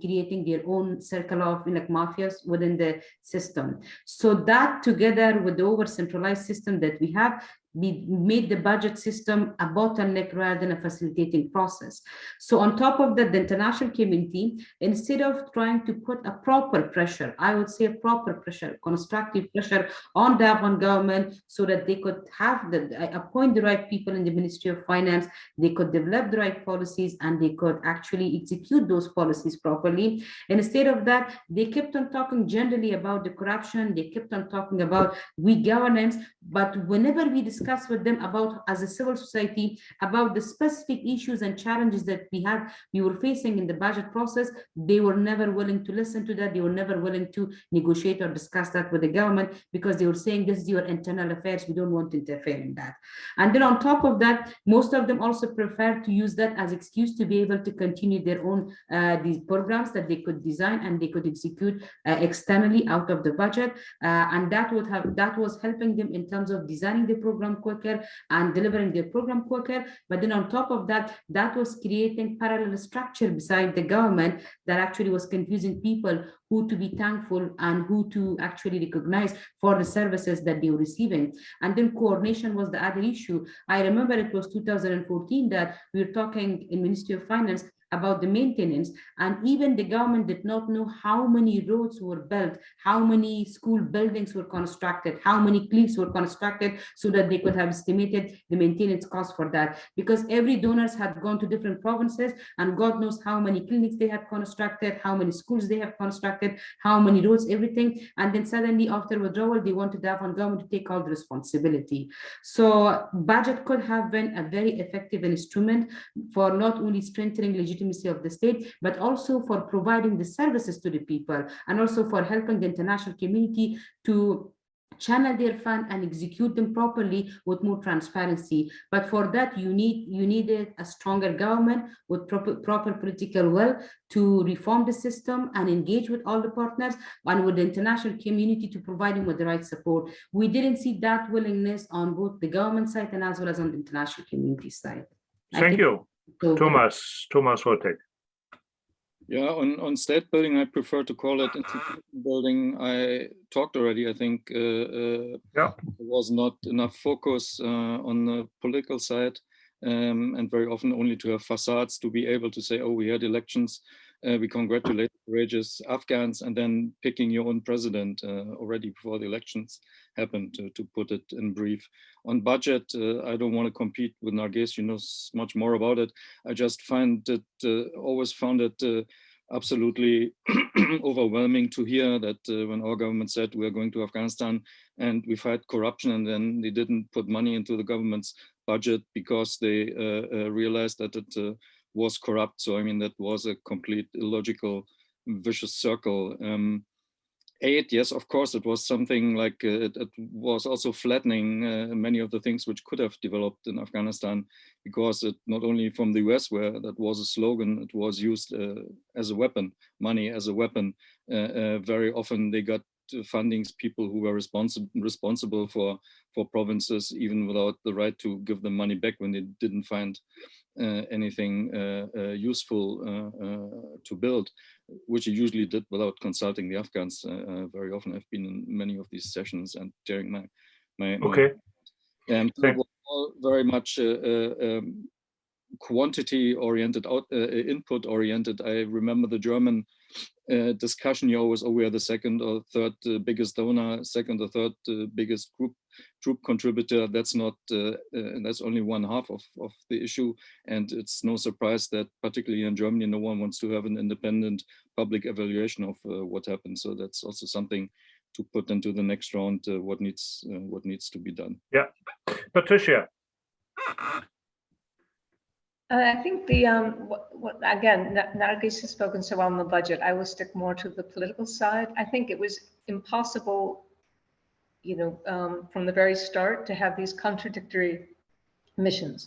creating their own circle of mafias within the system. So that together with the over-centralized system that we have, we made the budget system a bottleneck rather than a facilitating process. So on top of that, the international community, instead of trying to put a proper pressure, I would say a proper pressure, constructive pressure on the Afghan government so that they could have appoint the right people in the Ministry of Finance, they could develop the right policies and they could actually execute those policies properly. And instead of that, they kept on talking generally about the corruption, they kept on talking about weak governance, but whenever we discuss with them about, as a civil society, about the specific issues and challenges that we were facing in the budget process, they were never willing to listen to that. They were never willing to negotiate or discuss that with the government because they were saying, this is your internal affairs, we don't want to interfere in that. And then on top of that, most of them also prefer to use that as excuse to be able to continue their own these programs that they could design and they could execute externally out of the budget, and that was helping them in terms of designing the program quicker and delivering their program quicker. But then on top of that, that was creating parallel structure beside the government that actually was confusing people who to be thankful and who to actually recognize for the services that they were receiving. And then coordination was the other issue. I remember it was 2014 that we were talking in Ministry of Finance about the maintenance, and even the government did not know how many roads were built, how many school buildings were constructed, how many clinics were constructed, so that they could have estimated the maintenance cost for that. Because every donors had gone to different provinces, and God knows how many clinics they had constructed, how many schools they have constructed, how many roads, everything. And then suddenly after withdrawal, they wanted the Afghan government to take all the responsibility. So budget could have been a very effective instrument for not only strengthening legitimacy of the state, but also for providing the services to the people, and also for helping the international community to channel their fund and execute them properly with more transparency. But for that, you needed a stronger government with proper political will to reform the system and engage with all the partners and with the international community to provide them with the right support. We didn't see that willingness on both the government side and as well as on the international community side. Thank you. Thomas Rotek. Yeah, on state building, I prefer to call it institution building. I talked already, I think there was not enough focus on the political side, and very often only to have facades to be able to say, oh, we had elections, we congratulate courageous Afghans, and then picking your own president already before the elections happened, to put it in brief. On budget, I don't want to compete with Nargis, you know much more about it. I just always found it absolutely overwhelming to hear that when our government said we are going to Afghanistan and we fight corruption, and then they didn't put money into the government's budget because they realized that it was corrupt. So I mean, that was a complete illogical, vicious circle. Aid, yes, of course, it was something like it was also flattening many of the things which could have developed in Afghanistan, because it not only from the US, where that was a slogan, it was used as a weapon, money as a weapon. Very often they got fundings people who were responsible for provinces, even without the right to give them money back when they didn't find anything useful to build, which he usually did without consulting the Afghans. Very often I've been in many of these sessions and sharing my Okay. And it was all very much quantity-oriented, input-oriented. I remember the German discussion here always, oh, we are the second or third biggest donor, second or third biggest troop contributor. That's not, that's only one half of the issue. And it's no surprise that particularly in Germany, no one wants to have an independent public evaluation of what happened. So that's also something to put into the next round, what needs to be done. Yeah, Patricia. I think the again, Nargis has spoken so well on the budget. I will stick more to the political side. I think it was impossible, you know, from the very start to have these contradictory missions.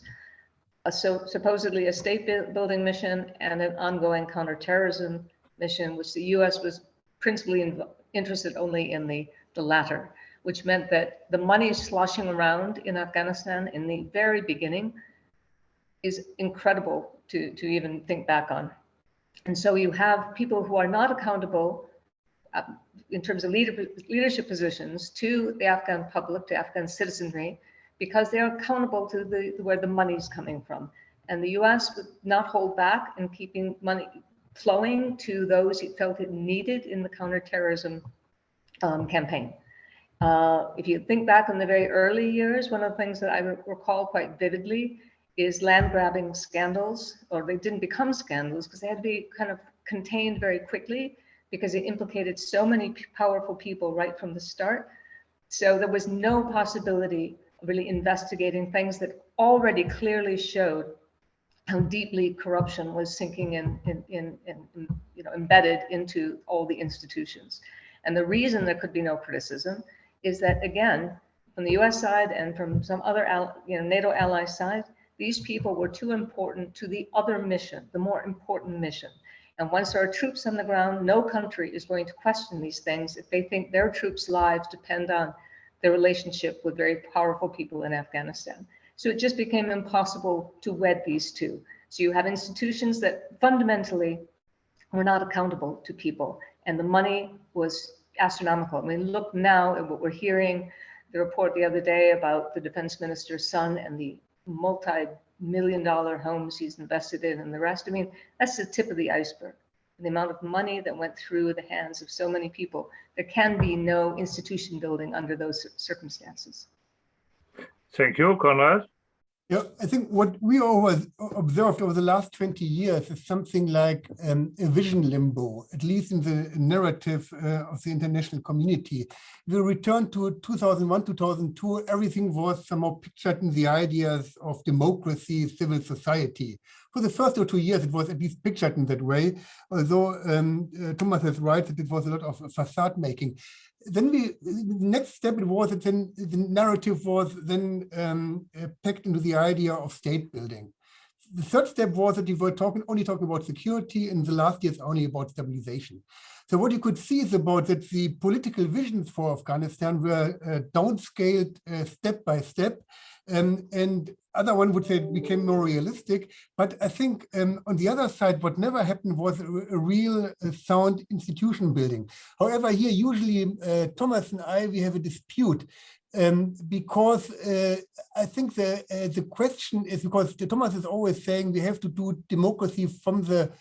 So supposedly a state building mission and an ongoing counterterrorism mission, which the U.S. was principally interested only in the latter, which meant that the money sloshing around in Afghanistan in the very beginning is incredible to even think back on. And so you have people who are not accountable in terms of leadership positions to the Afghan public, to Afghan citizenry, because they are accountable to where the money's coming from. And the US would not hold back in keeping money flowing to those it felt it needed in the counterterrorism campaign. If you think back in the very early years, one of the things that I recall quite vividly is land grabbing scandals, or they didn't become scandals because they had to be kind of contained very quickly because they implicated so many powerful people right from the start. So there was no possibility of really investigating things that already clearly showed how deeply corruption was sinking in you know, embedded into all the institutions. And the reason there could be no criticism is that, again, from the US side and from some other NATO ally side, these people were too important to the other mission, the more important mission. And once there are troops on the ground, no country is going to question these things if they think their troops' lives depend on their relationship with very powerful people in Afghanistan. So it just became impossible to wed these two. So you have institutions that fundamentally were not accountable to people, and the money was astronomical. I mean, look now at what we're hearing, the report the other day about the defense minister's son and the multi-million-dollar homes he's invested in and the rest. I mean, that's the tip of the iceberg. The amount of money that went through the hands of so many people. There can be no institution building under those circumstances. Thank you, Konrad. Yeah, I think what we always observed over the last 20 years is something like a vision limbo, at least in the narrative of the international community. If we return to 2001, 2002, everything was somehow pictured in the ideas of democracy, civil society. For the first 2 years, it was at least pictured in that way, although Thomas is right that it was a lot of facade making. Then the next step it was that then the narrative was then packed into the idea of state building. The third step was that you were only talking about security, and the last years only about stabilization. So what you could see is about that the political visions for Afghanistan were downscaled step by step, and other one would say it became more realistic. But I think on the other side, what never happened was a real sound institution building. However, here usually Thomas and I, we have a dispute because I think the question is, because Thomas is always saying we have to do democracy from the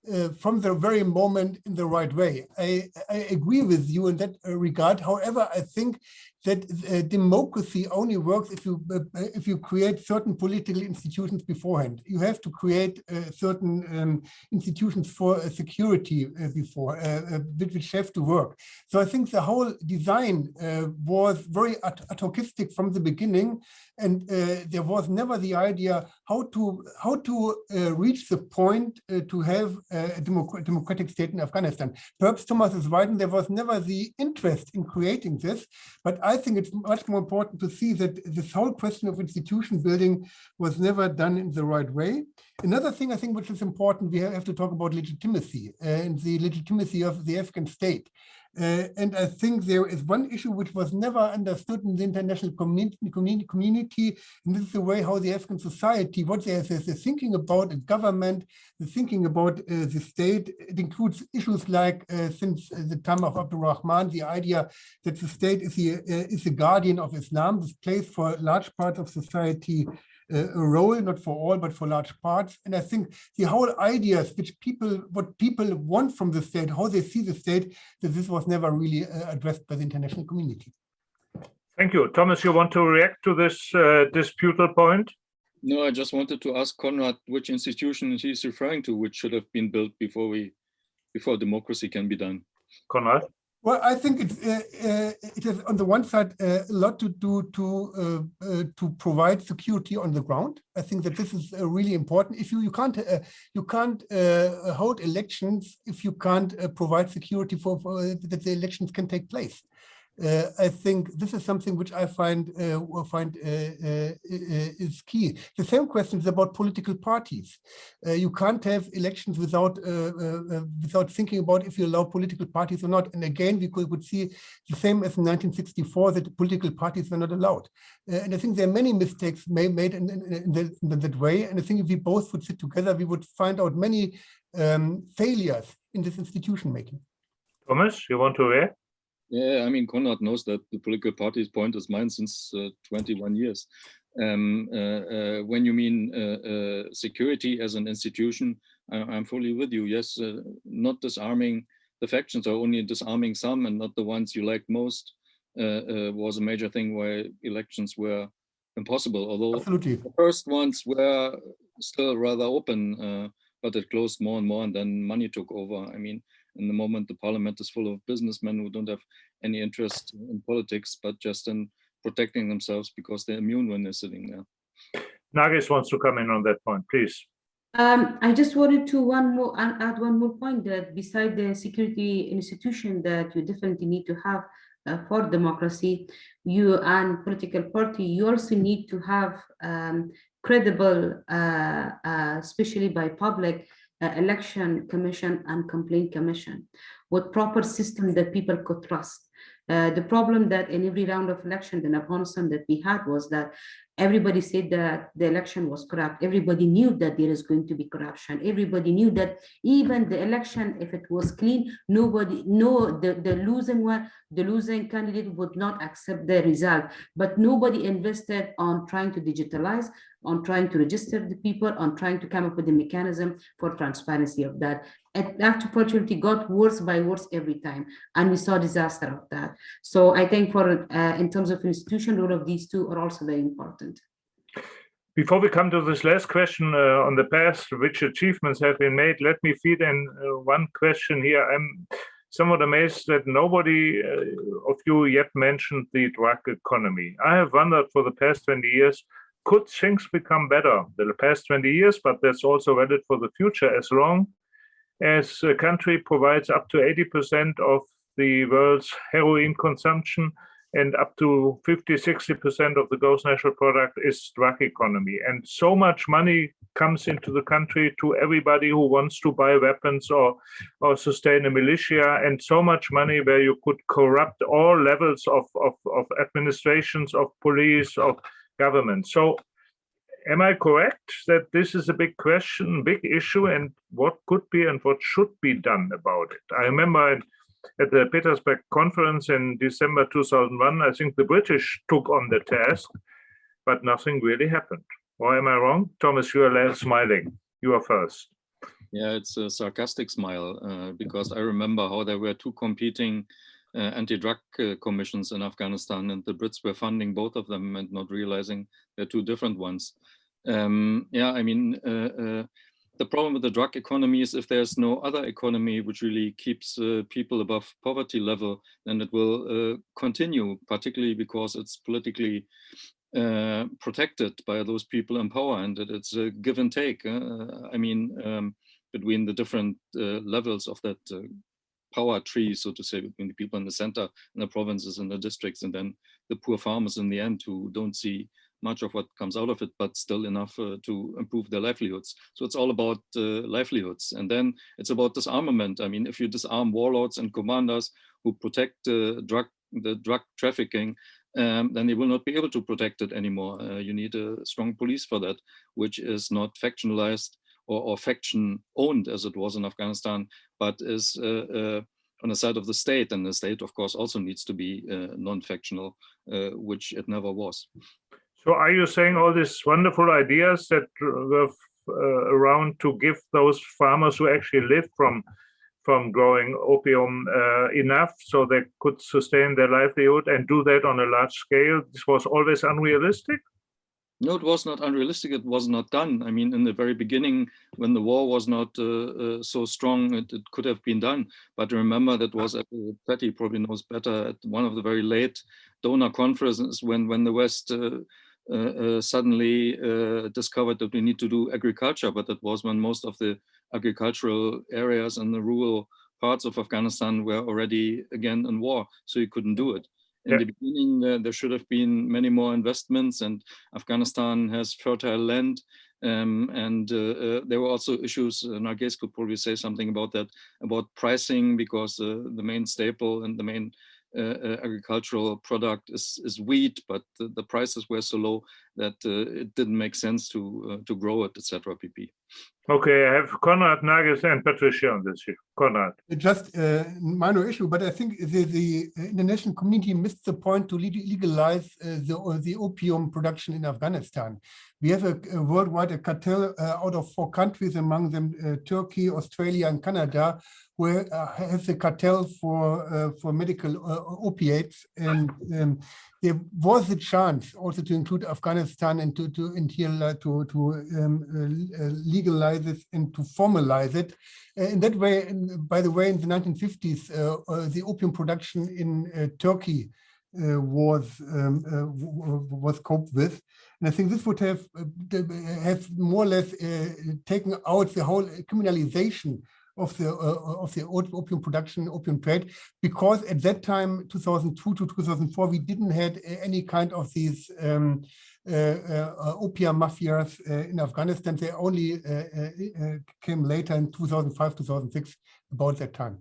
very moment in the right way. I agree with you in that regard. However, I think that democracy only works if you create certain political institutions beforehand. You have to create certain institutions for security before, which have to work. So I think the whole design was very autarchistic from the beginning, and there was never the idea how to reach the point to have a democratic state in Afghanistan. Perhaps Thomas is right, and there was never the interest in creating this, but I think it's much more important to see that this whole question of institution building was never done in the right way. Another thing I think which is important, we have to talk about legitimacy and the legitimacy of the Afghan state. And I think there is one issue which was never understood in the international community, and this is the way how the Afghan society, what they're thinking about a government, the thinking about the state. It includes issues like, since the time of Abdurrahman, the idea that the state is the guardian of Islam. This plays for large parts of society a role, not for all, but for large parts. And I think the whole ideas what people want from the state, how they see the state, that this was never really addressed by the international community. Thank you. Thomas, you want to react to this disputed point? No, I just wanted to ask Konrad which institution he's referring to, which should have been built before democracy can be done. Konrad? Well, I think it is on the one side a lot to do to provide security on the ground. I think that this is really important. If you can't hold elections if you can't provide security for that the elections can take place. I think this is something which I find is key. The same question is about political parties. You can't have elections without thinking about if you allow political parties or not. And again, we could see the same as in 1964 that political parties were not allowed. And I think there are many mistakes made in that way. And I think if we both would sit together, we would find out many failures in this institution making. Thomas, you want to react? Yeah, I mean, Konrad knows that the political party's point is mine since 21 years. When you mean security as an institution, I'm fully with you. Yes, not disarming the factions or only disarming some and not the ones you liked most was a major thing why elections were impossible. Although Absolutely. The first ones were still rather open, but it closed more and more and then money took over. I mean, in the moment, the parliament is full of businessmen who don't have any interest in politics, but just in protecting themselves because they're immune when they're sitting there. Nargis wants to come in on that point, please. I just wanted to add one more point, that beside the security institution that you definitely need to have for democracy, you and political party, you also need to have credible, especially by public, election commission and complaint commission with proper system that people could trust. The problem that in every round of election in Afghanistan that we had was that everybody said that the election was corrupt. Everybody knew that there is going to be corruption. Everybody knew that even the election, if it was clean, the losing candidate would not accept the result. But nobody invested on trying to digitalize, on trying to register the people, on trying to come up with a mechanism for transparency of that. And that opportunity got worse by worse every time, and we saw disaster of that. So I think for in terms of institution, all of these two are also very important. Before we come to this last question on the past, which achievements have been made, let me feed in one question here. I'm somewhat amazed that nobody of you yet mentioned the drug economy. I have wondered for the past 20 years, could things become better the past 20 years, but that's also valid for the future, as long as a country provides up to 80% of the world's heroin consumption and up to 50–60% of the gross national product is drug economy. And so much money comes into the country to everybody who wants to buy weapons or sustain a militia, and so much money where you could corrupt all levels of administrations, of police, of government. So am I correct that this is a big question, big issue, and what could be and what should be done about it? I remember at the Petersburg conference in December 2001, I think the British took on the task, but nothing really happened. Or am I wrong? Thomas, you are smiling. You are first. Yeah, it's a sarcastic smile because I remember how there were two competing anti-drug commissions in Afghanistan, and the Brits were funding both of them and not realizing they're two different ones. Yeah, I mean, the problem with the drug economy is if there's no other economy which really keeps people above poverty level, then it will continue, particularly because it's politically protected by those people in power, and it's a give and take. I mean, between the different levels of that power tree, so to say, between the people in the center and the provinces and the districts, and then the poor farmers in the end who don't see much of what comes out of it, but still enough to improve their livelihoods. So it's all about livelihoods. And then it's about disarmament. I mean, if you disarm warlords and commanders who protect the drug trafficking, then they will not be able to protect it anymore. You need a strong police for that, which is not factionalized or faction owned as it was in Afghanistan, but is on the side of the state. And the state, of course, also needs to be non-factional, which it never was. So are you saying all these wonderful ideas that were around to give those farmers who actually live from growing opium enough so they could sustain their livelihood and do that on a large scale, this was always unrealistic? No, it was not unrealistic. It was not done. I mean, in the very beginning, when the war was not so strong, it could have been done. But remember, that was at Petty probably knows better, at one of the very late donor conferences when the West suddenly discovered that we need to do agriculture. But that was when most of the agricultural areas and the rural parts of Afghanistan were already again in war, so you couldn't do it. In the beginning, there should have been many more investments, and Afghanistan has fertile land. There were also issues, Narges could probably say something about that, about pricing, because the main staple and the main agricultural product is wheat, but the prices were so low that it didn't make sense to grow it, etc. pp. Okay, I have Konrad, Narges, and Patricia on this here. Konrad. Just a minor issue, but I think the international community missed the point to legalize the opium production in Afghanistan. We have a worldwide cartel out of 4 countries, among them Turkey, Australia, and Canada, where has a cartel for medical opiates, and there was a chance also to include Afghanistan and to legalize it and to formalize it. In that way, by the way, in the 1950s, the opium production in Turkey was coped with, and I think this would have more or less taken out the whole criminalization of the opium production, opium trade, because at that time, 2002 to 2004, we didn't have any kind of these opium mafias in Afghanistan. They only came later in 2005, 2006, about that time.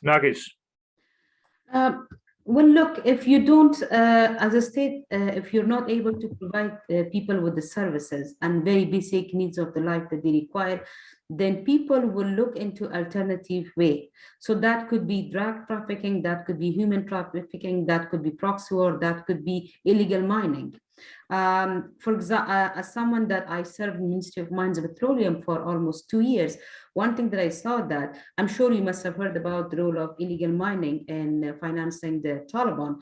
Narges. Well, look, if you don't, as a state, if you're not able to provide people with the services and very basic needs of the life that they require, then people will look into alternative way. So that could be drug trafficking, that could be human trafficking, that could be proxy war, that could be illegal mining. For example, as someone that I served in the Ministry of Mines and Petroleum for almost 2 years, one thing that I saw that, I'm sure you must have heard about the role of illegal mining in financing the Taliban.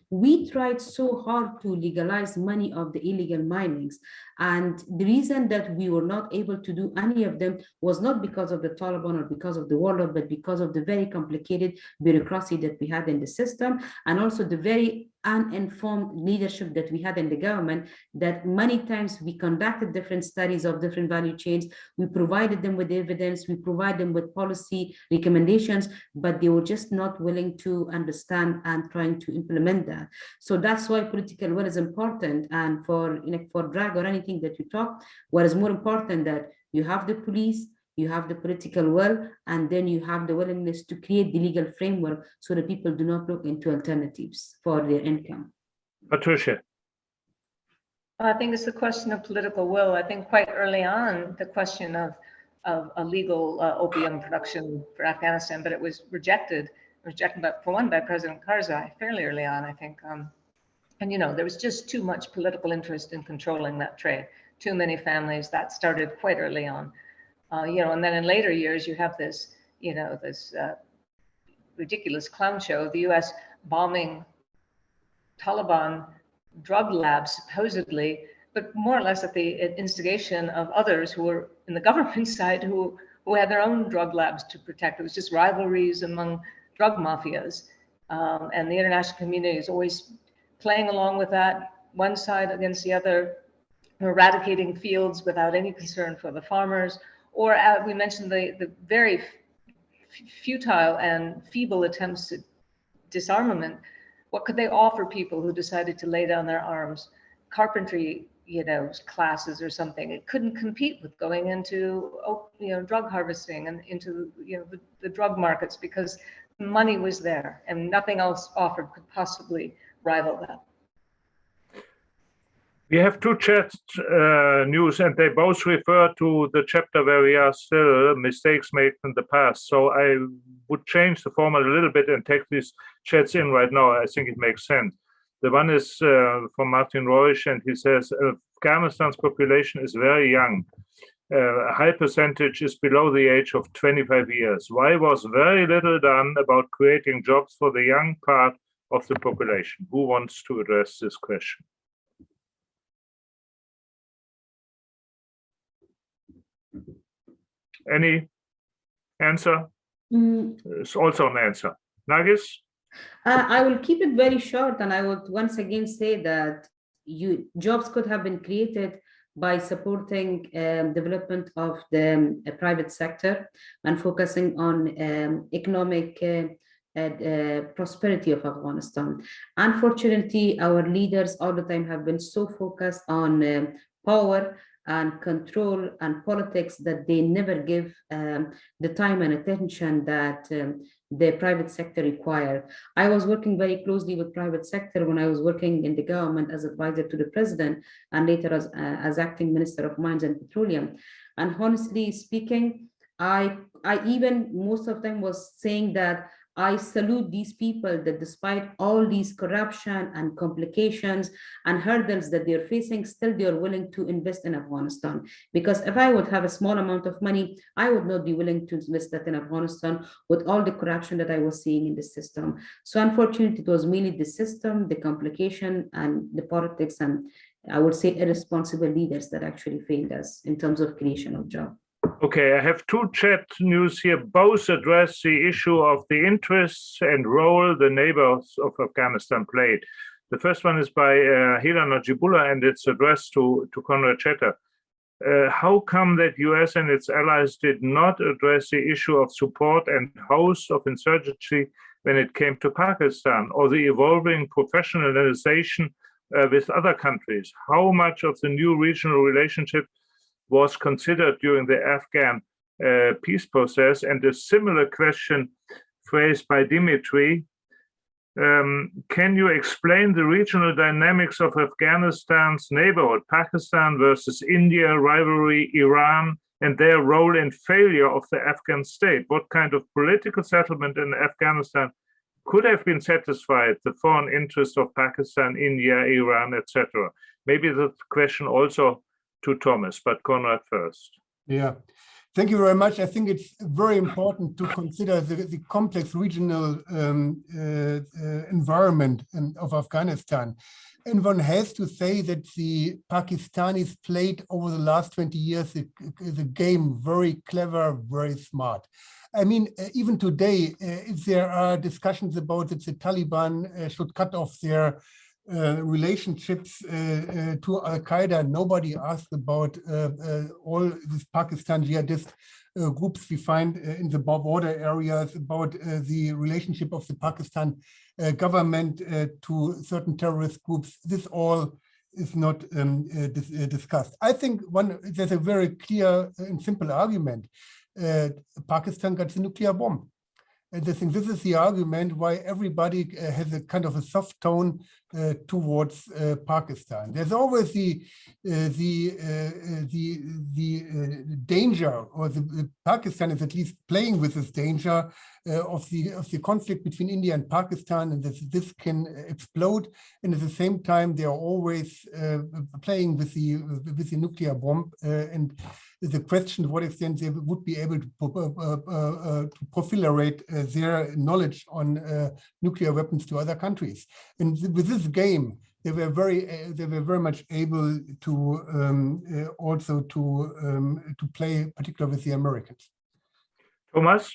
We tried so hard to legalize many of the illegal minings. And the reason that we were not able to do any of them was not because of the Taliban or because of the warlord, but because of the very complicated bureaucracy that we had in the system, and also the very uninformed leadership that we had in the government, that many times we conducted different studies of different value chains, we provided them with evidence, we provide them with policy recommendations, but they were just not willing to understand and trying to implement that. So that's why political will is important. And for drug or anything that you talk, what is more important that you have the police, you have the political will, and then you have the willingness to create the legal framework so that people do not look into alternatives for their income. Patricia. I think it's a question of political will. I think quite early on, the question of a legal opium production for Afghanistan, but it was rejected by President Karzai fairly early on, I think. And there was just too much political interest in controlling that trade. Too many families. That started quite early on. And then in later years, you have this, this ridiculous clown show of the U.S. bombing Taliban drug labs, supposedly, but more or less at the instigation of others who were in the government side who had their own drug labs to protect. It was just rivalries among drug mafias. And the international community is always playing along with that, one side against the other, eradicating fields without any concern for the farmers. Or we mentioned the very futile and feeble attempts at disarmament. What could they offer people who decided to lay down their arms? carpentry, classes or something. It couldn't compete with going into, drug harvesting and into, the drug markets, because money was there and nothing else offered could possibly rival that. We have two chat news, and they both refer to the chapter where we are still mistakes made in the past. So I would change the format a little bit and take these chats in right now. I think it makes sense. The one is from Martin Reusch, and he says, Afghanistan's population is very young. A high percentage is below the age of 25 years. Why was very little done about creating jobs for the young part of the population? Who wants to address this question? Any answer? It's also an answer. Nargis? I will keep it very short, and I would once again say that jobs could have been created by supporting development of the private sector and focusing on economic prosperity of Afghanistan. Unfortunately, our leaders all the time have been so focused on power and control and politics that they never give the time and attention that the private sector require. I was working very closely with private sector when I was working in the government as advisor to the president, and later as acting Minister of Mines and Petroleum. And honestly speaking, I even most of them was saying that I salute these people that despite all these corruption and complications and hurdles that they're facing, still they're willing to invest in Afghanistan. Because if I would have a small amount of money, I would not be willing to invest that in Afghanistan with all the corruption that I was seeing in the system. So unfortunately, it was mainly the system, the complication, and the politics, and I would say irresponsible leaders that actually failed us in terms of creation of jobs. Okay, I have two chat news here. Both address the issue of the interests and role the neighbors of Afghanistan played. The first one is by Hila Najibullah, and it's addressed to Konrad Käte. How come that US and its allies did not address the issue of support and host of insurgency when it came to Pakistan, or the evolving professionalization with other countries? How much of the new regional relationship was considered during the Afghan peace process? And a similar question phrased by Dimitri. Can you explain the regional dynamics of Afghanistan's neighborhood, Pakistan versus India, rivalry, Iran, and their role in failure of the Afghan state? What kind of political settlement in Afghanistan could have been satisfied the foreign interests of Pakistan, India, Iran, etc.? Maybe the question also to Thomas, but Konrad first. Yeah, thank you very much. I think it's very important to consider the complex regional environment of Afghanistan. And one has to say that the Pakistanis played over the last 20 years the game very clever, very smart. I mean, even today, if there are discussions about that the Taliban should cut off their relationships to al-Qaeda, nobody asked about all these Pakistan jihadist groups we find in the border areas, about the relationship of the Pakistan government to certain terrorist groups. This all is not discussed. I think there's a very clear and simple argument. Pakistan got the nuclear bomb. And I think this is the argument why everybody has a kind of a soft tone towards Pakistan. There's always the danger, or the Pakistan is at least playing with this danger of the conflict between India and Pakistan, and this can explode. And at the same time, they are always playing with the nuclear bomb. And the question to what extent they would be able to proliferate their knowledge on nuclear weapons to other countries. And with this game, they were very much able to also to play, particularly with the Americans. Thomas?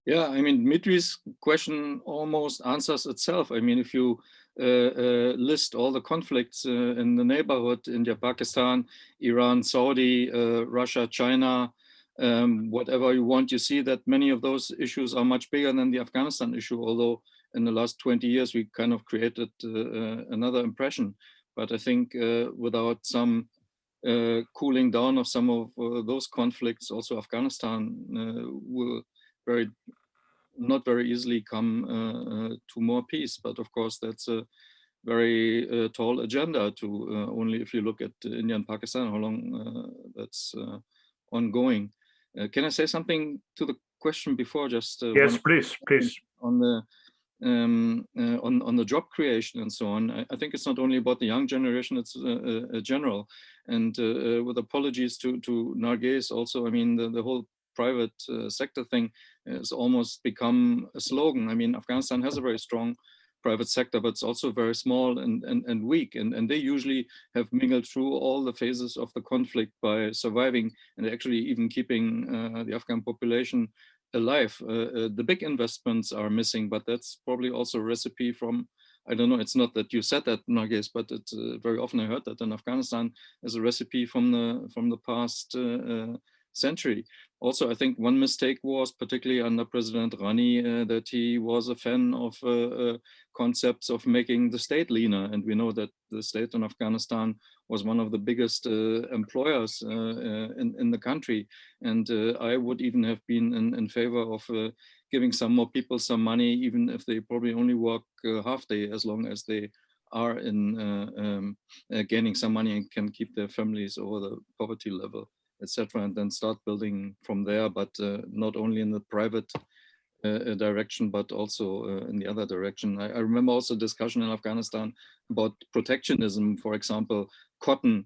Yeah, I mean, Dmitri's question almost answers itself. I mean, if you list all the conflicts in the neighborhood, India, Pakistan, Iran, Saudi, Russia, China, whatever you want, you see that many of those issues are much bigger than the Afghanistan issue, although in the last 20 years we kind of created another impression. But I think without some cooling down of some of those conflicts, also Afghanistan will not very easily come to more peace. But of course, that's a very tall agenda to only if you look at India and Pakistan, how long that's ongoing. Can I say something to the question before? Just yes, please. On the job creation and so on. I think it's not only about the young generation; it's general. And with apologies to Narges, also, I mean the whole private sector thing has almost become a slogan. I mean, Afghanistan has a very strong private sector, but it's also very small and weak. And they usually have mingled through all the phases of the conflict by surviving and actually even keeping the Afghan population alive. The big investments are missing, but that's probably also a recipe from, I don't know, it's not that you said that, Narges, but it's very often I heard that in Afghanistan as a recipe from the past century. Also, I think one mistake was, particularly under President Ghani, that he was a fan of concepts of making the state leaner. And we know that the state in Afghanistan was one of the biggest employers in the country. And I would even have been in favor of giving some more people some money, even if they probably only work half day, as long as they are in gaining some money and can keep their families over the poverty level, etc., and then start building from there, but not only in the private direction, but also in the other direction. I remember also discussion in Afghanistan about protectionism, for example, cotton,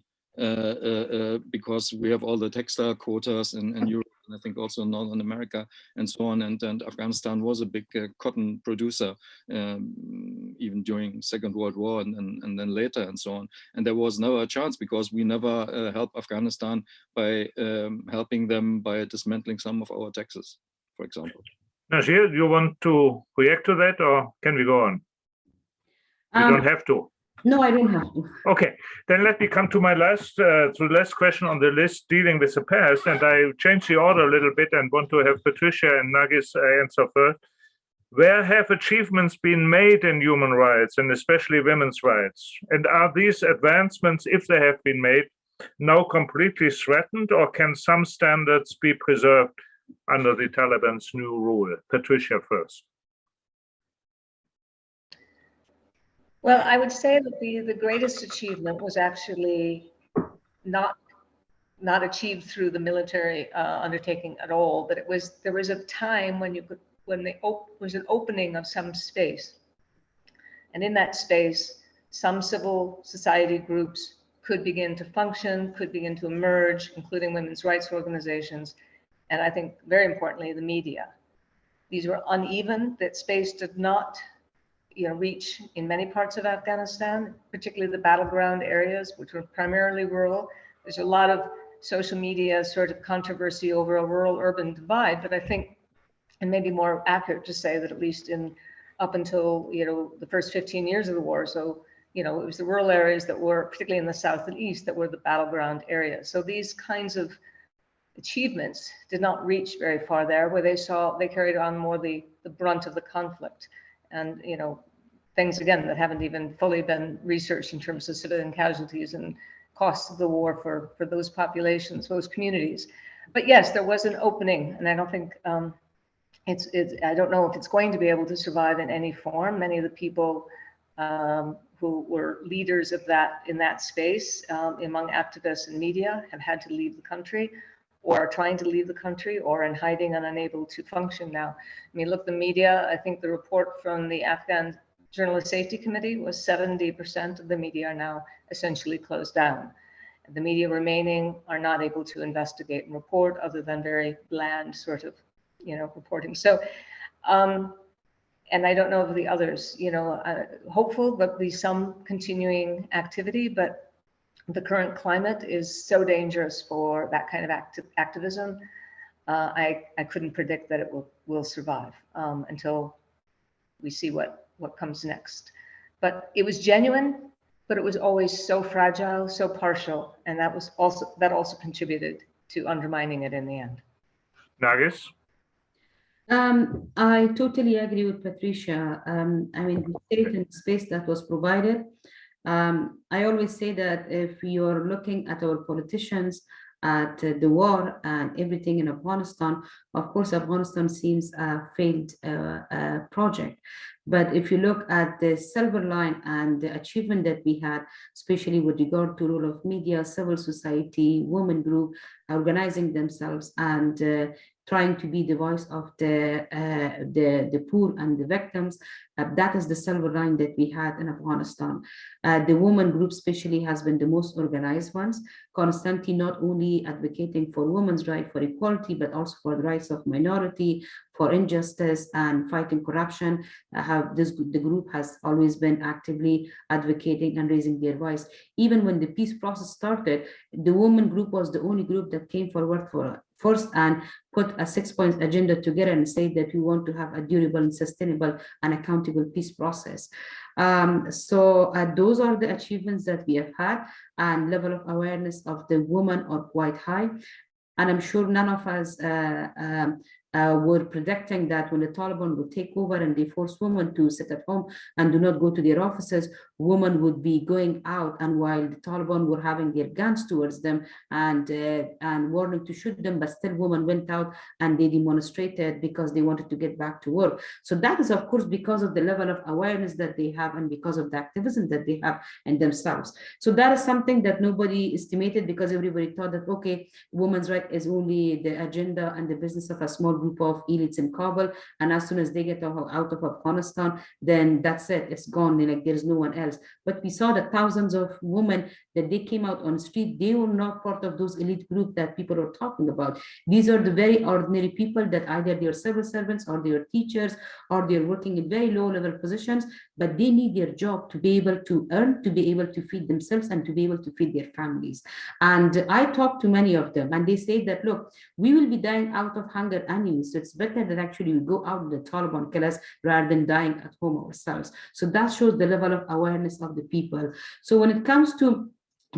because we have all the textile quotas in Europe, and I think also in Northern America and so on, and Afghanistan was a big cotton producer, even during Second World War and then later and so on. And there was never a chance because we never helped Afghanistan by helping them by dismantling some of our taxes, for example. Najir, you want to react to that, or can we go on? You don't have to. No, I don't have to. Okay, then let me come to my last question on the list dealing with the past, and I changed the order a little bit and want to have Patricia and Narges answer first. Where have achievements been made in human rights, and especially women's rights? And are these advancements, if they have been made, now completely threatened, or can some standards be preserved under the Taliban's new rule? Patricia first. Well, I would say that the greatest achievement was actually not achieved through the military undertaking at all, but there was a time when there was an opening of some space, and in that space, some civil society groups could begin to function, could begin to emerge, including women's rights organizations, and I think very importantly, the media. These were uneven. That space did not reach in many parts of Afghanistan, particularly the battleground areas, which were primarily rural. There's a lot of social media sort of controversy over a rural-urban divide, but I think it may be more accurate to say that at least up until the first 15 years of the war, so it was the rural areas that were, particularly in the south and east, that were the battleground areas. So these kinds of achievements did not reach very far there, where they carried on more the brunt of the conflict. And things again that haven't even fully been researched in terms of civilian casualties and costs of the war for those populations, those communities. But yes, there was an opening, and I don't think I don't know if it's going to be able to survive in any form. Many of the people who were leaders of in that space, among activists and media, have had to leave the country, or are trying to leave the country, or in hiding and unable to function now. I mean, look, the media, I think the report from the Afghan Journalist Safety Committee was 70% of the media are now essentially closed down. The media remaining are not able to investigate and report other than very bland sort of, reporting. So, and I don't know of the others, hopeful there'll be some continuing activity, but the current climate is so dangerous for that kind of activism. I couldn't predict that it will survive until we see what comes next. But it was genuine, but it was always so fragile, so partial, and that also contributed to undermining it in the end. Narges? I totally agree with Patricia. I mean, the state and space that was provided I always say that if you're looking at our politicians, at the war and everything in Afghanistan, of course, Afghanistan seems a failed project. But if you look at the silver line and the achievement that we had, especially with regard to role of media, civil society, women group, organizing themselves and trying to be the voice of the poor and the victims, that is the silver line that we had in Afghanistan. The women group especially has been the most organized ones, constantly not only advocating for women's right, for equality, but also for the rights of minority, for injustice and fighting corruption. The group has always been actively advocating and raising their voice. Even when the peace process started, the women group was the only group that came forward first and put a 6-point agenda together and say that we want to have a durable and sustainable and accountable peace process. So those are the achievements that we have had, and level of awareness of the women are quite high. And I'm sure none of us were predicting that when the Taliban would take over and they force women to sit at home and do not go to their offices, women would be going out, and while the Taliban were having their guns towards them and warning to shoot them, but still women went out and they demonstrated because they wanted to get back to work. So that is, of course, because of the level of awareness that they have and because of the activism that they have in themselves. So that is something that nobody estimated, because everybody thought that, okay, women's right is only the agenda and the business of a small group of elites in Kabul, and as soon as they get out of Afghanistan, then that's it, it's gone, like there's no one else. But we saw that thousands of women that they came out on the street, they were not part of those elite group that people are talking about. These are the very ordinary people that either they're civil servants or they're teachers or they're working in very low level positions, but they need their job to be able to earn, to be able to feed themselves and to be able to feed their families. And I talked to many of them and they say that, look, we will be dying out of hunger anyway, so it's better that actually we go out with the Taliban kill us rather than dying at home ourselves. So that shows the level of awareness of the people. So when it comes to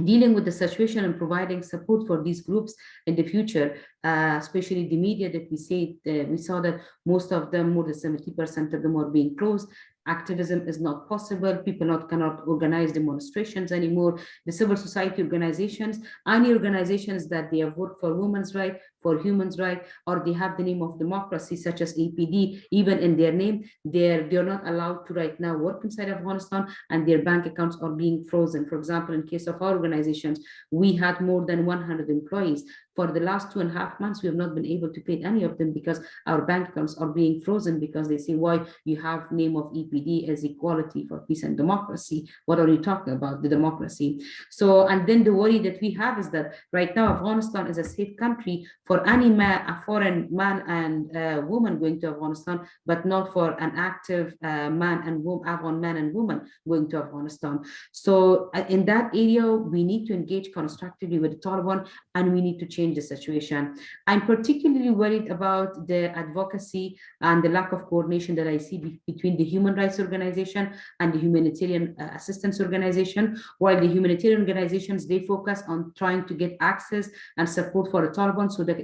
dealing with the situation and providing support for these groups in the future, especially the media that we saw that most of them, more than 70% of them are being closed. Activism is not possible. People cannot organize demonstrations anymore. The civil society organizations, any organizations that they have worked for women's rights, for human rights, or they have the name of democracy, such as APD, even in their name, they're not allowed to right now work inside Afghanistan, and their bank accounts are being frozen. For example, in case of our organizations, we had more than 100 employees. For the last 2.5 months, we have not been able to pay any of them because our bank accounts are being frozen, because they say, why you have name of EPD as equality for peace and democracy? What are you talking about, the democracy? So, and then the worry that we have is that right now Afghanistan is a safe country for any man, a foreign man and woman going to Afghanistan, but not for an active man and woman, Afghan man and woman going to Afghanistan. So in that area, we need to engage constructively with the Taliban, and we need to change the situation. I'm particularly worried about the advocacy and the lack of coordination that I see between the human rights organization and the humanitarian assistance organization. While the humanitarian organizations, they focus on trying to get access and support for the Taliban so that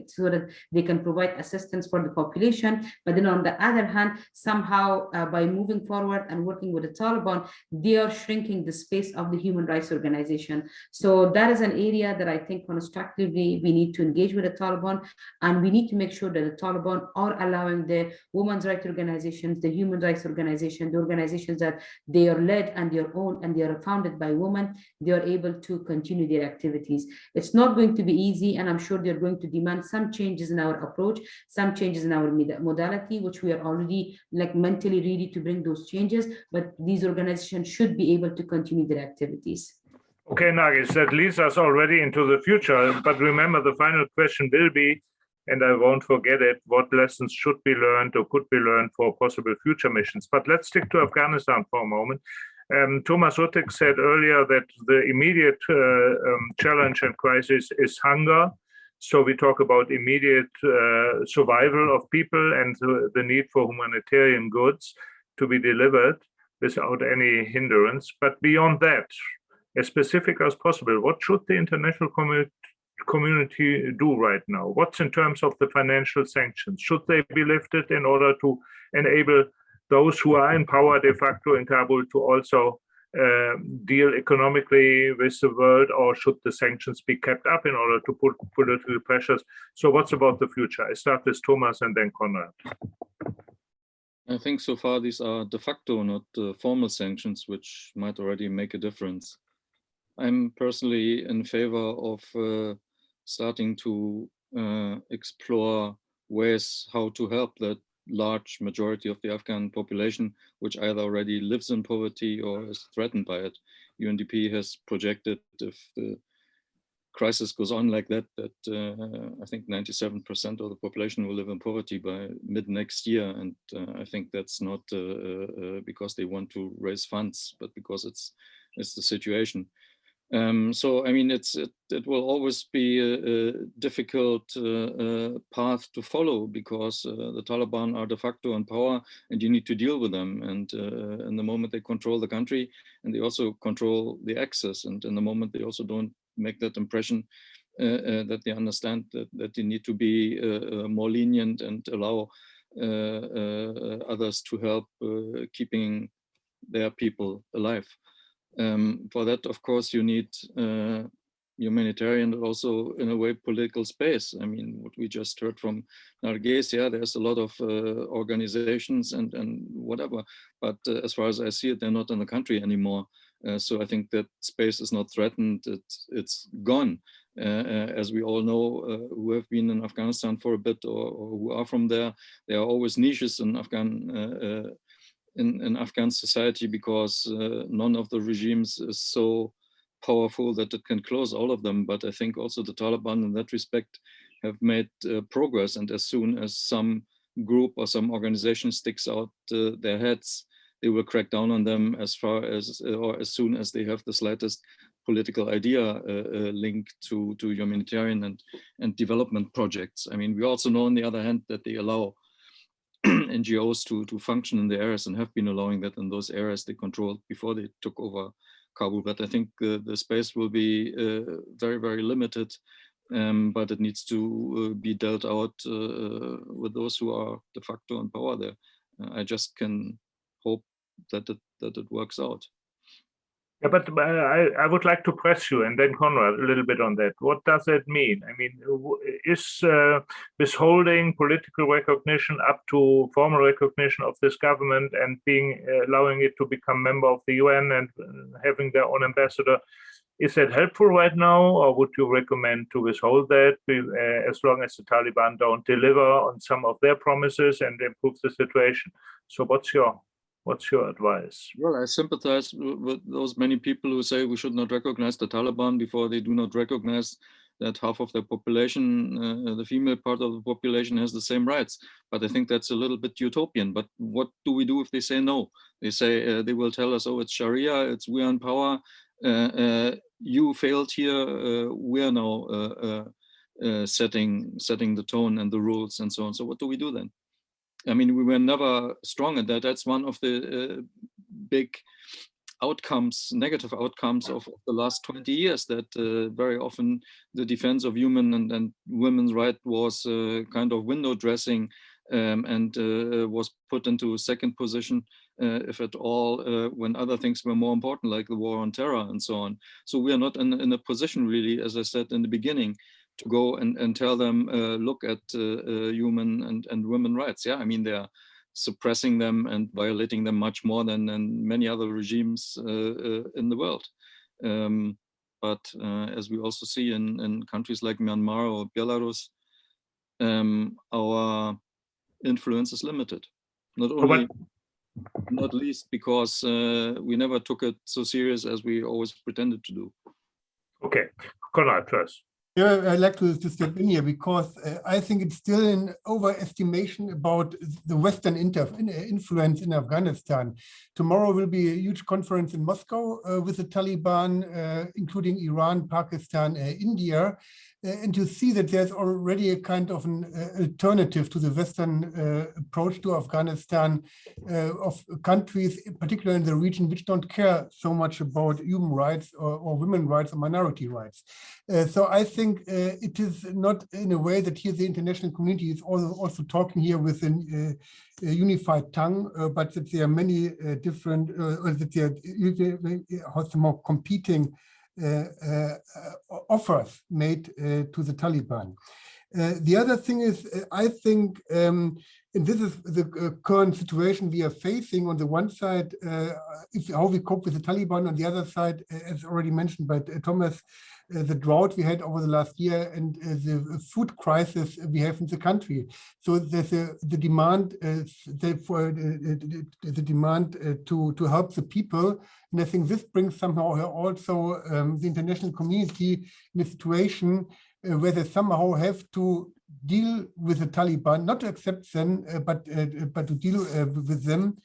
they can provide assistance for the population. But then on the other hand, somehow by moving forward and working with the Taliban, they are shrinking the space of the human rights organization. So that is an area that I think constructively we need to engage with the Taliban, and we need to make sure that the Taliban are allowing the women's rights organizations, the human rights organization, the organizations that they are led and they are owned and they are founded by women, they are able to continue their activities. It's not going to be easy, and I'm sure they're going to demand some changes in our approach, some changes in our modality, which we are already like mentally ready to bring those changes, but these organizations should be able to continue their activities. Okay, Nargis, that leads us already into the future, but remember the final question will be, and I won't forget it, what lessons should be learned or could be learned for possible future missions. But let's stick to Afghanistan for a moment. Thomas Ruttig said earlier that the immediate challenge and crisis is hunger. So we talk about immediate survival of people and the need for humanitarian goods to be delivered without any hindrance. But beyond that, as specific as possible, what should the international community do right now? What's in terms of the financial sanctions? Should they be lifted in order to enable those who are in power de facto in Kabul to also deal economically with the world, or should the sanctions be kept up in order to put political pressures? So what's about the future? I start with Thomas and then Konrad. I think so far these are de facto, not formal sanctions, which might already make a difference. I'm personally in favor of starting to explore ways how to help that large majority of the Afghan population, which either already lives in poverty or is threatened by it. UNDP has projected, if the crisis goes on like that, I think 97% of the population will live in poverty by mid next year. And I think that's not because they want to raise funds, but because it's the situation. So, I mean, it will always be a difficult path to follow, because the Taliban are de facto in power and you need to deal with them. And in the moment they control the country, and they also control the access. And in the moment they also don't make that impression that they understand that they need to be more lenient and allow others to help keeping their people alive. For that, of course, you need humanitarian, but also in a way political space. I mean, what we just heard from Narges, yeah, there's a lot of organizations and whatever, but as far as I see it, they're not in the country anymore. So I think that space is not threatened, it's gone. As we all know, who have been in Afghanistan for a bit or who are from there are always niches in in Afghan society, because none of the regimes is so powerful that it can close all of them. But I think also the Taliban in that respect have made progress. And as soon as some group or some organization sticks out their heads, they will crack down on them as far as, or as soon as they have the slightest political idea linked to humanitarian and development projects. I mean, we also know on the other hand that they allow NGOs to function in the areas, and have been allowing that in those areas they controlled before they took over Kabul. But I think the space will be very, very limited, but it needs to be dealt out with those who are de facto in power there. I just can hope that it works out. Yeah, but I would like to press you, and then Konrad, a little bit on that. What does that mean? I mean, is withholding political recognition up to formal recognition of this government and allowing it to become member of the UN and having their own ambassador, is that helpful right now, or would you recommend to withhold that as long as the Taliban don't deliver on some of their promises and improve the situation? So what's your advice? Well, I sympathize with those many people who say we should not recognize the Taliban before they do not recognize that half of the population, the female part of the population, has the same rights. But I think that's a little bit utopian. But what do we do if they say no? They say they will tell us, oh, it's Sharia, we are in power. You failed here. We are now setting the tone and the rules and so on. So what do we do then? I mean, we were never strong at that. That's one of the big outcomes, negative outcomes of the last 20 years, that very often the defense of human and women's rights was kind of window dressing and was put into second position, if at all, when other things were more important, like the war on terror and so on. So we are not in a position really, as I said in the beginning, to go and tell them, look at human and women rights. Yeah, I mean, they're suppressing them and violating them much more than many other regimes in the world. But as we also see in countries like Myanmar or Belarus, our influence is limited. Not least because we never took it so serious as we always pretended to do. Okay, Konrad first. Yeah, I'd like to step in here, because I think it's still an overestimation about the Western influence in Afghanistan. Tomorrow will be a huge conference in Moscow with the Taliban, including Iran, Pakistan, India. and you see that there's already a kind of an alternative to the Western approach to Afghanistan of countries, particularly in the region, which don't care so much about human rights or women's rights or minority rights. So I think it is not in a way that here the international community is also talking here with a unified tongue, but that there are many different, that there are more competing offers made to the Taliban. The other thing is, I think, and this is the current situation we are facing. On the one side, how we cope with the Taliban. On the other side, as already mentioned by Thomas, the drought we had over the last year and the food crisis we have in the country. So there's the demand to help the people, and I think this brings somehow also the international community in a situation where they somehow have to deal with the Taliban, not to accept them, but to deal with them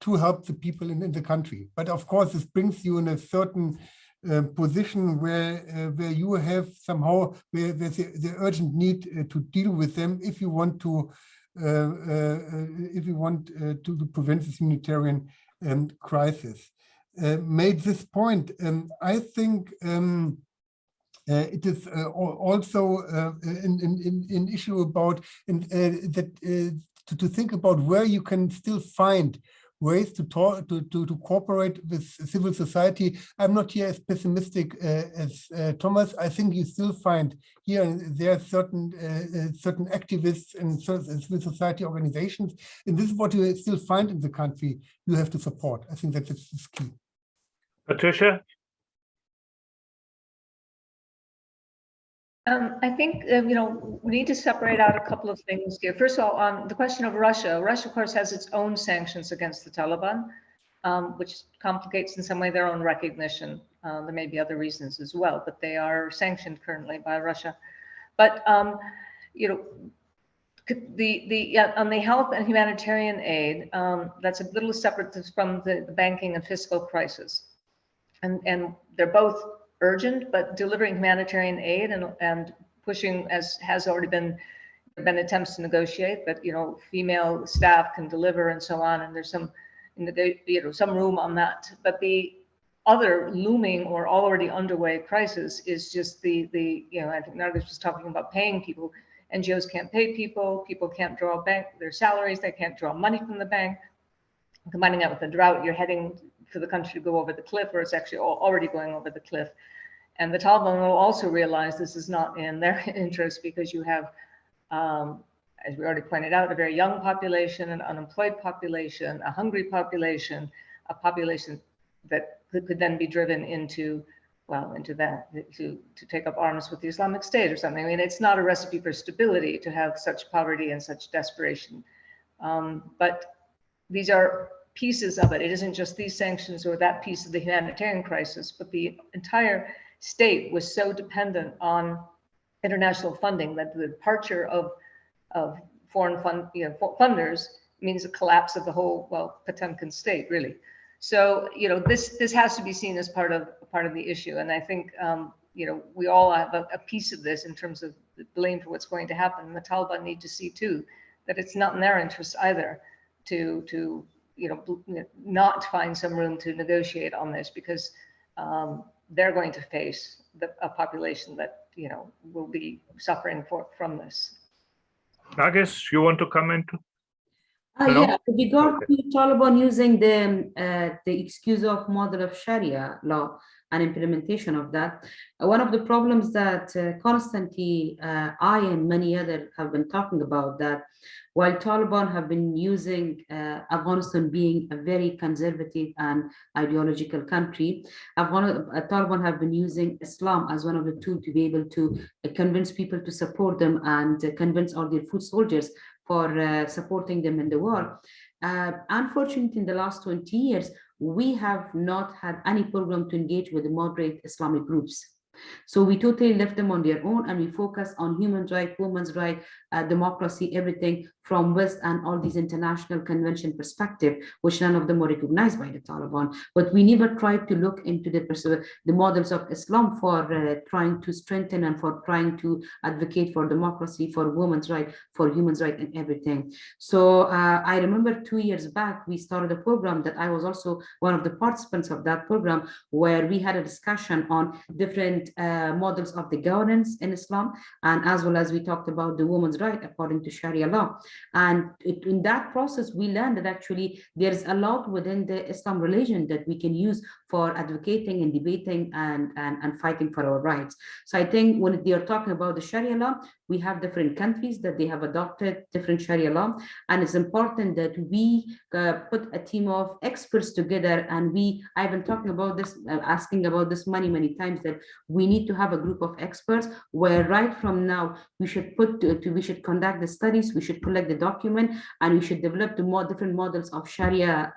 to help the people in the country. But of course, this brings you in a certain position where you have somehow where there's the urgent need to deal with them if you want to prevent this humanitarian crisis. Made this point, I think it is also an issue about to think about where you can still find ways to cooperate with civil society. I'm not here as pessimistic as Thomas. I think you still find here and there certain activists and civil society organizations, and this is what you still find in the country. You have to support. I think that is key. Patricia? I think, we need to separate out a couple of things here. First of all, on the question of Russia, Russia, of course, has its own sanctions against the Taliban, which complicates in some way their own recognition. There may be other reasons as well, but they are sanctioned currently by Russia. But, on the health and humanitarian aid, that's a little separate from the banking and fiscal crisis. And they're both urgent, but delivering humanitarian aid and pushing, as has already been attempts to negotiate, that female staff can deliver and so on, and there's some some room on that. But the other looming or already underway crisis is just the I think Nargis was talking about paying people. NGOs can't pay people. People can't draw their salaries. They can't draw money from the bank. Combining that with the drought, you're heading for the country to go over the cliff, or it's actually already going over the cliff. And the Taliban will also realize this is not in their interest, because you have, as we already pointed out, a very young population, an unemployed population, a hungry population, a population that could then be driven into to take up arms with the Islamic State or something. I mean, it's not a recipe for stability to have such poverty and such desperation. But these are pieces of it. It isn't just these sanctions or that piece of the humanitarian crisis, but the entire state was so dependent on international funding that the departure of foreign funders means a collapse of the whole Potemkin state, really. So this has to be seen as part of the issue, and I think we all have a piece of this in terms of the blame for what's going to happen. And the Taliban need to see too that it's not in their interest either to not find some room to negotiate on this, because they're going to face a population that will be suffering from this. Nargis, you want to comment? Yeah, with regard to Taliban using the excuse of model of Sharia law and implementation of that, one of the problems that constantly I and many others have been talking about, that while Taliban have been using Afghanistan being a very conservative and ideological country, Taliban have been using Islam as one of the tools to be able to convince people to support them and convince all their foot soldiers for supporting them in the war. Unfortunately, in the last 20 years, we have not had any program to engage with the moderate Islamic groups. So we totally left them on their own, and we focus on human rights, women's rights, democracy, everything from West and all these international convention perspective, which none of them were recognized by the Taliban. But we never tried to look into the models of Islam for trying to strengthen and for trying to advocate for democracy, for women's rights, for human rights and everything. So I remember 2 years back, we started a program that I was also one of the participants of that program, where we had a discussion on different models of the governance in Islam, and as well as we talked about the women's right according to Sharia law. And in that process, we learned that actually there's a lot within the Islam religion that we can use for advocating and debating and fighting for our rights. So I think when they are talking about the Sharia law, we have different countries that they have adopted different Sharia law, and it's important that we put a team of experts together. And I've been talking about this, asking about this many times, that we need to have a group of experts where right from now we should we should conduct the studies, we should collect the document, and we should develop the different models of Sharia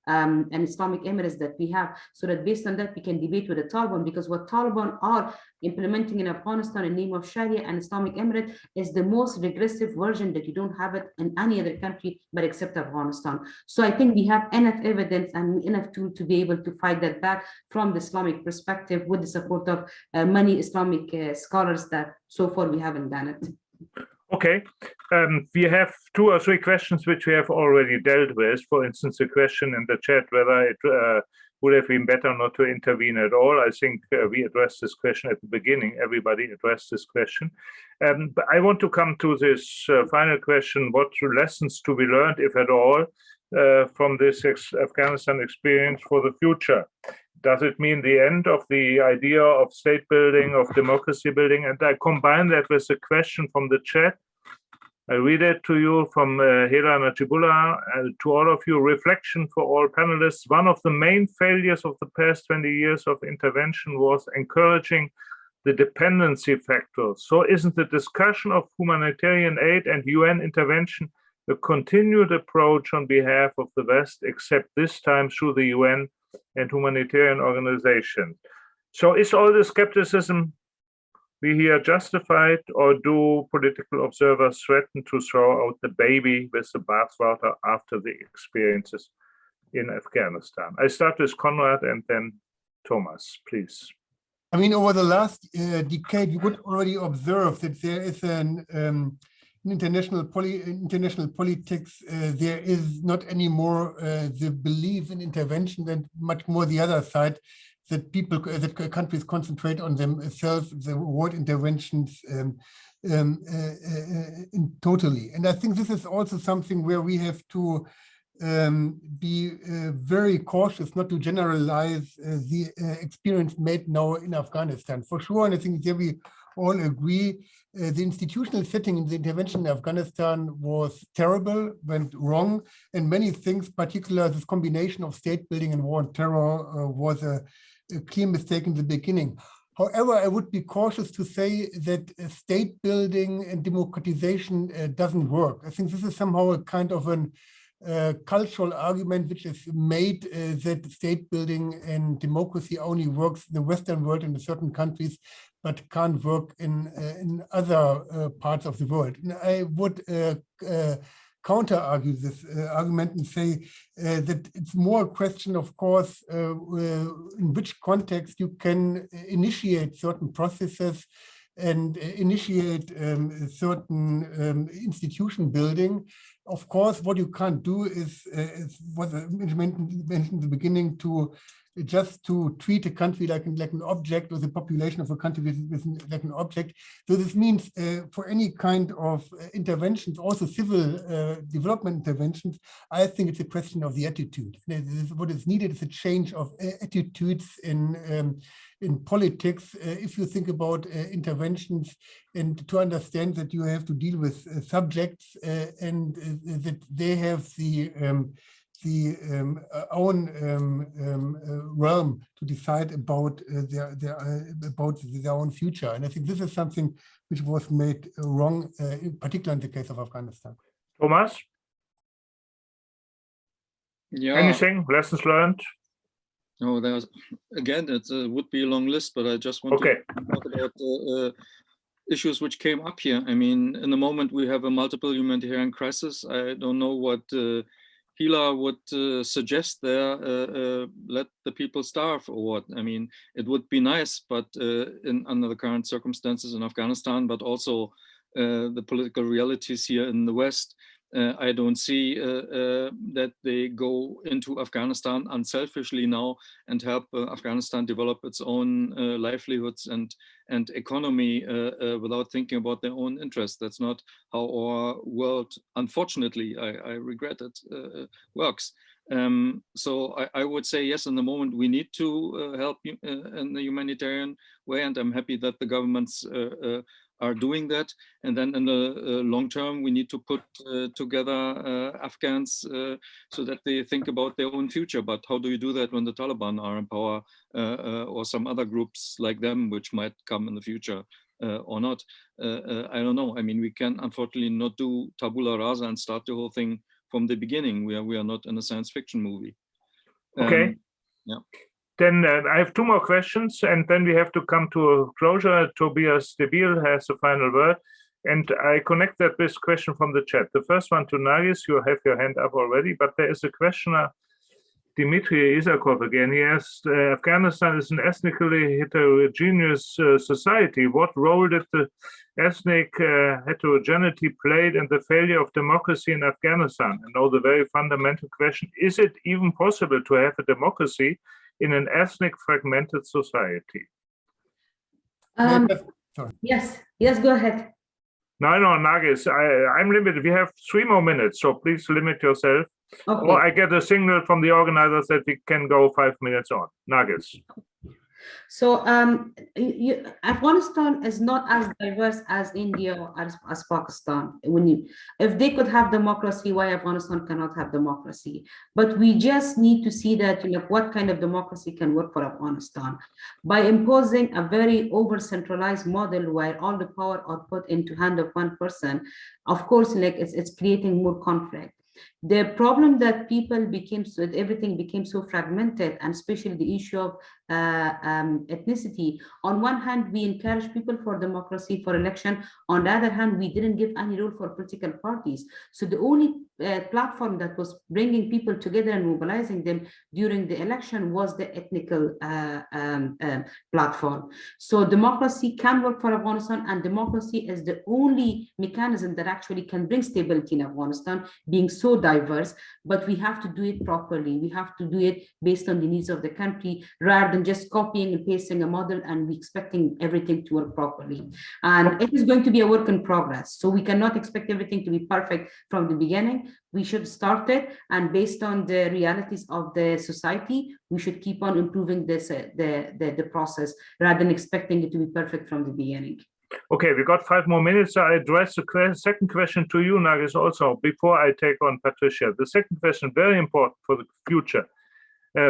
and Islamic Emirates that we have, so that based on that we can debate with the Taliban, because what Taliban are implementing in Afghanistan in the name of Sharia and Islamic Emirate is the most regressive version that you don't have it in any other country but except Afghanistan. So I think we have enough evidence and enough tool to be able to fight that back from the Islamic perspective, with the support of many Islamic scholars that so far we haven't done it. Okay, we have 2 or 3 questions which we have already dealt with. For instance, a question in the chat whether it would have been better not to intervene at all. I think we addressed this question at the beginning. Everybody addressed this question. But I want to come to this final question: what lessons to be learned, if at all, from this Afghanistan experience for the future? Does it mean the end of the idea of state building, of democracy building? And I combine that with a question from the chat. I read it to you from Hela Najibullah. To all of you, reflection for all panelists. One of the main failures of the past 20 years of intervention was encouraging the dependency factor. So isn't the discussion of humanitarian aid and UN intervention a continued approach on behalf of the West, except this time through the UN and humanitarian organizations? So is all the skepticism we hear justified, or do political observers threaten to throw out the baby with the bathwater after the experiences in Afghanistan? I start with Konrad and then Thomas, please. I mean, over the last decade, you would already observe that there is an international politics. There is not anymore the belief in intervention, and much more the other side, that countries concentrate on themselves, the word interventions totally. And I think this is also something where we have to be very cautious not to generalize the experience made now in Afghanistan. For sure, and I think there we all agree, the institutional setting in the intervention in Afghanistan was terrible, went wrong, and many things, particularly this combination of state building and war on terror, was a clear mistake in the beginning. However, I would be cautious to say that state building and democratization doesn't work. I think this is somehow a kind of an cultural argument which is made that state building and democracy only works in the Western world in certain countries, but can't work in other parts of the world. And I would counter-argue this argument and say that it's more a question, of course, in which context you can initiate certain processes and initiate certain institution building. Of course, what you can't do is what I mentioned in the beginning, just to treat a country like an object, or the population of a country like an object. So this means for any kind of interventions, also civil development interventions, I think it's a question of the attitude. What is needed is a change of attitudes in politics. If you think about interventions, and to understand that you have to deal with subjects and that they have the own realm to decide about their own future. And I think this is something which was made wrong, in particular in the case of Afghanistan. Thomas? Yeah. Anything? Lessons learned? Oh, there's again, it would be a long list, but I just want to talk about issues which came up here. I mean, in the moment we have a multiple humanitarian crisis. I don't know what Hila would suggest there. Let the people starve or what? I mean, it would be nice, but under the current circumstances in Afghanistan, but also the political realities here in the West, I don't see that they go into Afghanistan unselfishly now and help Afghanistan develop its own livelihoods and economy without thinking about their own interests. That's not how our world, unfortunately, I regret it, works. So I would say, yes, in the moment we need to help in the humanitarian way, and I'm happy that the governments are doing that. And then in the long term, we need to put together Afghans so that they think about their own future. But how do you do that when the Taliban are in power or some other groups like them, which might come in the future or not? I don't know. I mean, we can unfortunately not do tabula rasa and start the whole thing from the beginning. We are not in a science fiction movie. Okay. Yeah. Then I have two more questions, and then we have to come to a closure. Tobias de Biel has the final word, and I connect that with question from the chat. The first one to Nargis, you have your hand up already, but there is a questioner, Dimitri Isakov again. He asked, Afghanistan is an ethnically heterogeneous society. What role did the ethnic heterogeneity play in the failure of democracy in Afghanistan? And now the very fundamental question, is it even possible to have a democracy in an ethnic fragmented society? Yes, go ahead. No, Nargis, I'm limited. We have 3 more minutes, so please limit yourself. Okay. Or I get a signal from the organizers that we can go 5 minutes on. Nargis. So Afghanistan is not as diverse as India or as Pakistan. If they could have democracy, why Afghanistan cannot have democracy? But we just need to see that, what kind of democracy can work for Afghanistan by imposing a very over-centralized model where all the power are put into hand of one person. Of course, it's creating more conflict. The problem that everything became so fragmented, and especially the issue of ethnicity. On one hand, we encourage people for democracy, for election. On the other hand, we didn't give any role for political parties. So the only platform that was bringing people together and mobilizing them during the election was the ethnical platform. So democracy can work for Afghanistan, and democracy is the only mechanism that actually can bring stability in Afghanistan, being so diverse. But we have to do it properly. We have to do it based on the needs of the country, rather than just copying and pasting a model and expecting everything to work properly. And it is going to be a work in progress. So we cannot expect everything to be perfect from the beginning. We should start it, and based on the realities of the society, we should keep on improving this the process, rather than expecting it to be perfect from the beginning. Okay, we got 5 more minutes. I address the second question to you, Nargis, also, before I take on Patricia. The second question, very important for the future,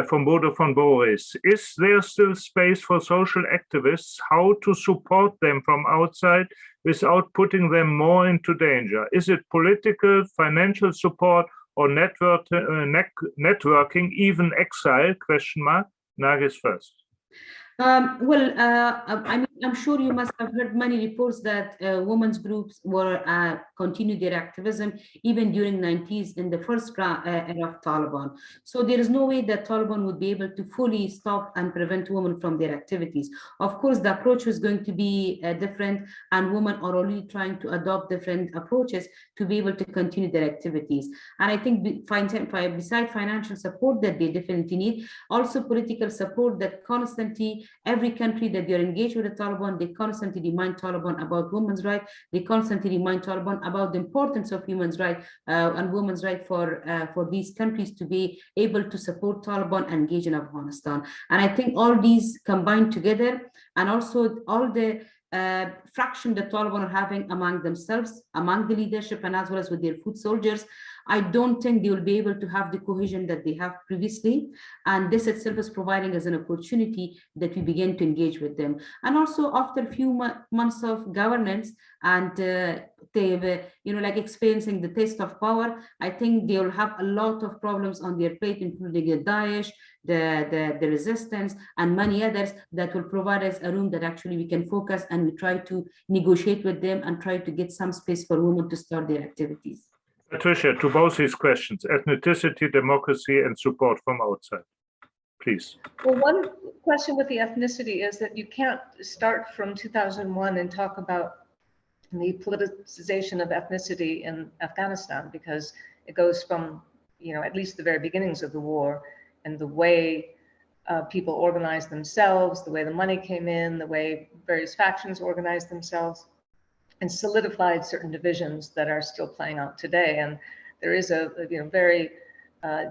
from Bodo von Boris. Is there still space for social activists? How to support them from outside without putting them more into danger? Is it political, financial support, or networking, even exile? ? Nargis first. I'm sure you must have heard many reports that women's groups were continued their activism even during 90s in the first era of Taliban. So there is no way that Taliban would be able to fully stop and prevent women from their activities. Of course, the approach was going to be different, and women are already trying to adopt different approaches to be able to continue their activities. And I think besides financial support that they definitely need, also political support that constantly, every country that they're engaged with the Taliban, they constantly remind Taliban about women's rights. They constantly remind Taliban about the importance of human rights and women's rights for these countries to be able to support Taliban and engage in Afghanistan. And I think all these combined together, and also all the fraction the Taliban are having among themselves, among the leadership, and as well as with their foot soldiers, I don't think they will be able to have the cohesion that they have previously. And this itself is providing us an opportunity that we begin to engage with them. And also after a few months of governance and like experiencing the taste of power, I think they will have a lot of problems on their plate, including the Daesh, the resistance, and many others that will provide us a room that actually we can focus and we try to negotiate with them and try to get some space for women to start their activities. Patricia, to both these questions, ethnicity, democracy, and support from outside, please. Well, one question with the ethnicity is that you can't start from 2001 and talk about the politicization of ethnicity in Afghanistan, because it goes from, at least the very beginnings of the war and the way people organized themselves, the way the money came in, the way various factions organized themselves, and solidified certain divisions that are still playing out today. And there is a very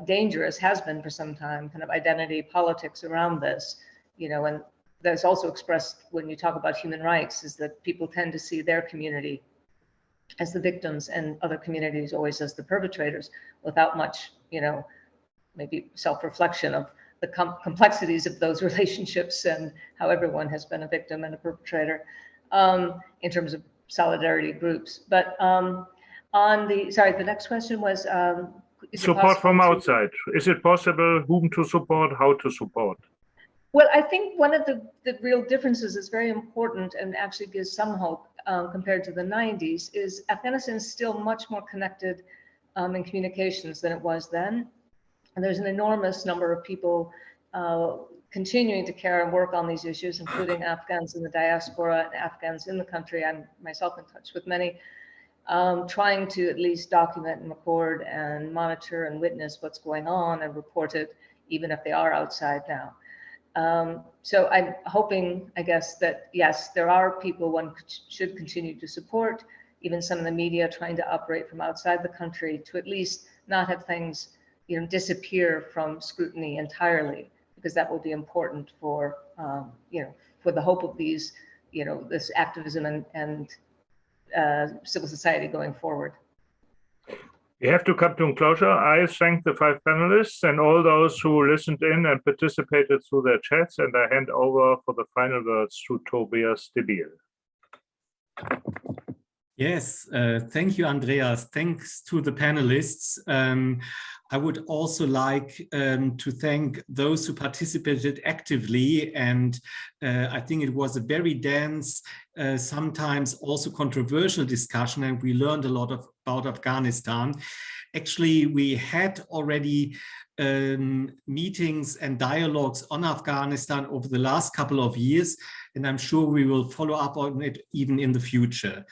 dangerous, has been for some time, kind of identity politics around this, and that's also expressed when you talk about human rights, is that people tend to see their community as the victims and other communities always as the perpetrators, without much, maybe self-reflection of the complexities of those relationships and how everyone has been a victim and a perpetrator in terms of solidarity groups. But the next question was, support from outside. Is it possible? Whom to support? How to support? Well, I think one of the real differences is very important and actually gives some hope compared to the 90s, is Afghanistan is still much more connected in communications than it was then. And there's an enormous number of people continuing to care and work on these issues, including Afghans in the diaspora and Afghans in the country. I'm myself in touch with many, trying to at least document and record and monitor and witness what's going on and report it, even if they are outside now. So I'm hoping, I guess, that yes, there are people one should continue to support, even some of the media trying to operate from outside the country to at least not have things, disappear from scrutiny entirely, because that will be important for, for the hope of these, this activism and civil society going forward. We have to come to a closure. I thank the 5 panelists and all those who listened in and participated through their chats, and I hand over for the final words to Tobias de Biel. Yes, thank you, Andreas. Thanks to the panelists. I would also like to thank those who participated actively, and I think it was a very dense, sometimes also controversial discussion, and we learned a lot about Afghanistan. Actually, we had already meetings and dialogues on Afghanistan over the last couple of years, and I'm sure we will follow up on it even in the future.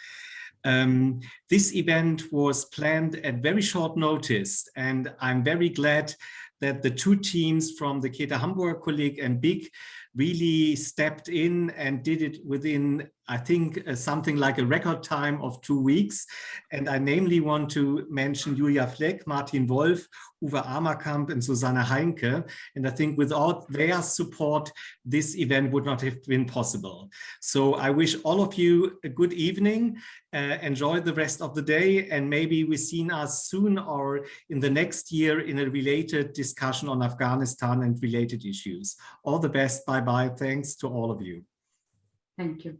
This event was planned at very short notice, and I'm very glad that the 2 teams from the Käte Hamburger Kolleg and BICC really stepped in and did it within, I think, something like a record time of 2 weeks. And I namely want to mention Julia Fleck, Martin Wolf, Uwe Amerkamp, and Susanne Heinke. And I think without their support, this event would not have been possible. So I wish all of you a good evening. Enjoy the rest of the day, and maybe we see us soon or in the next year in a related discussion on Afghanistan and related issues. All the best. Bye-bye. Thanks to all of you. Thank you.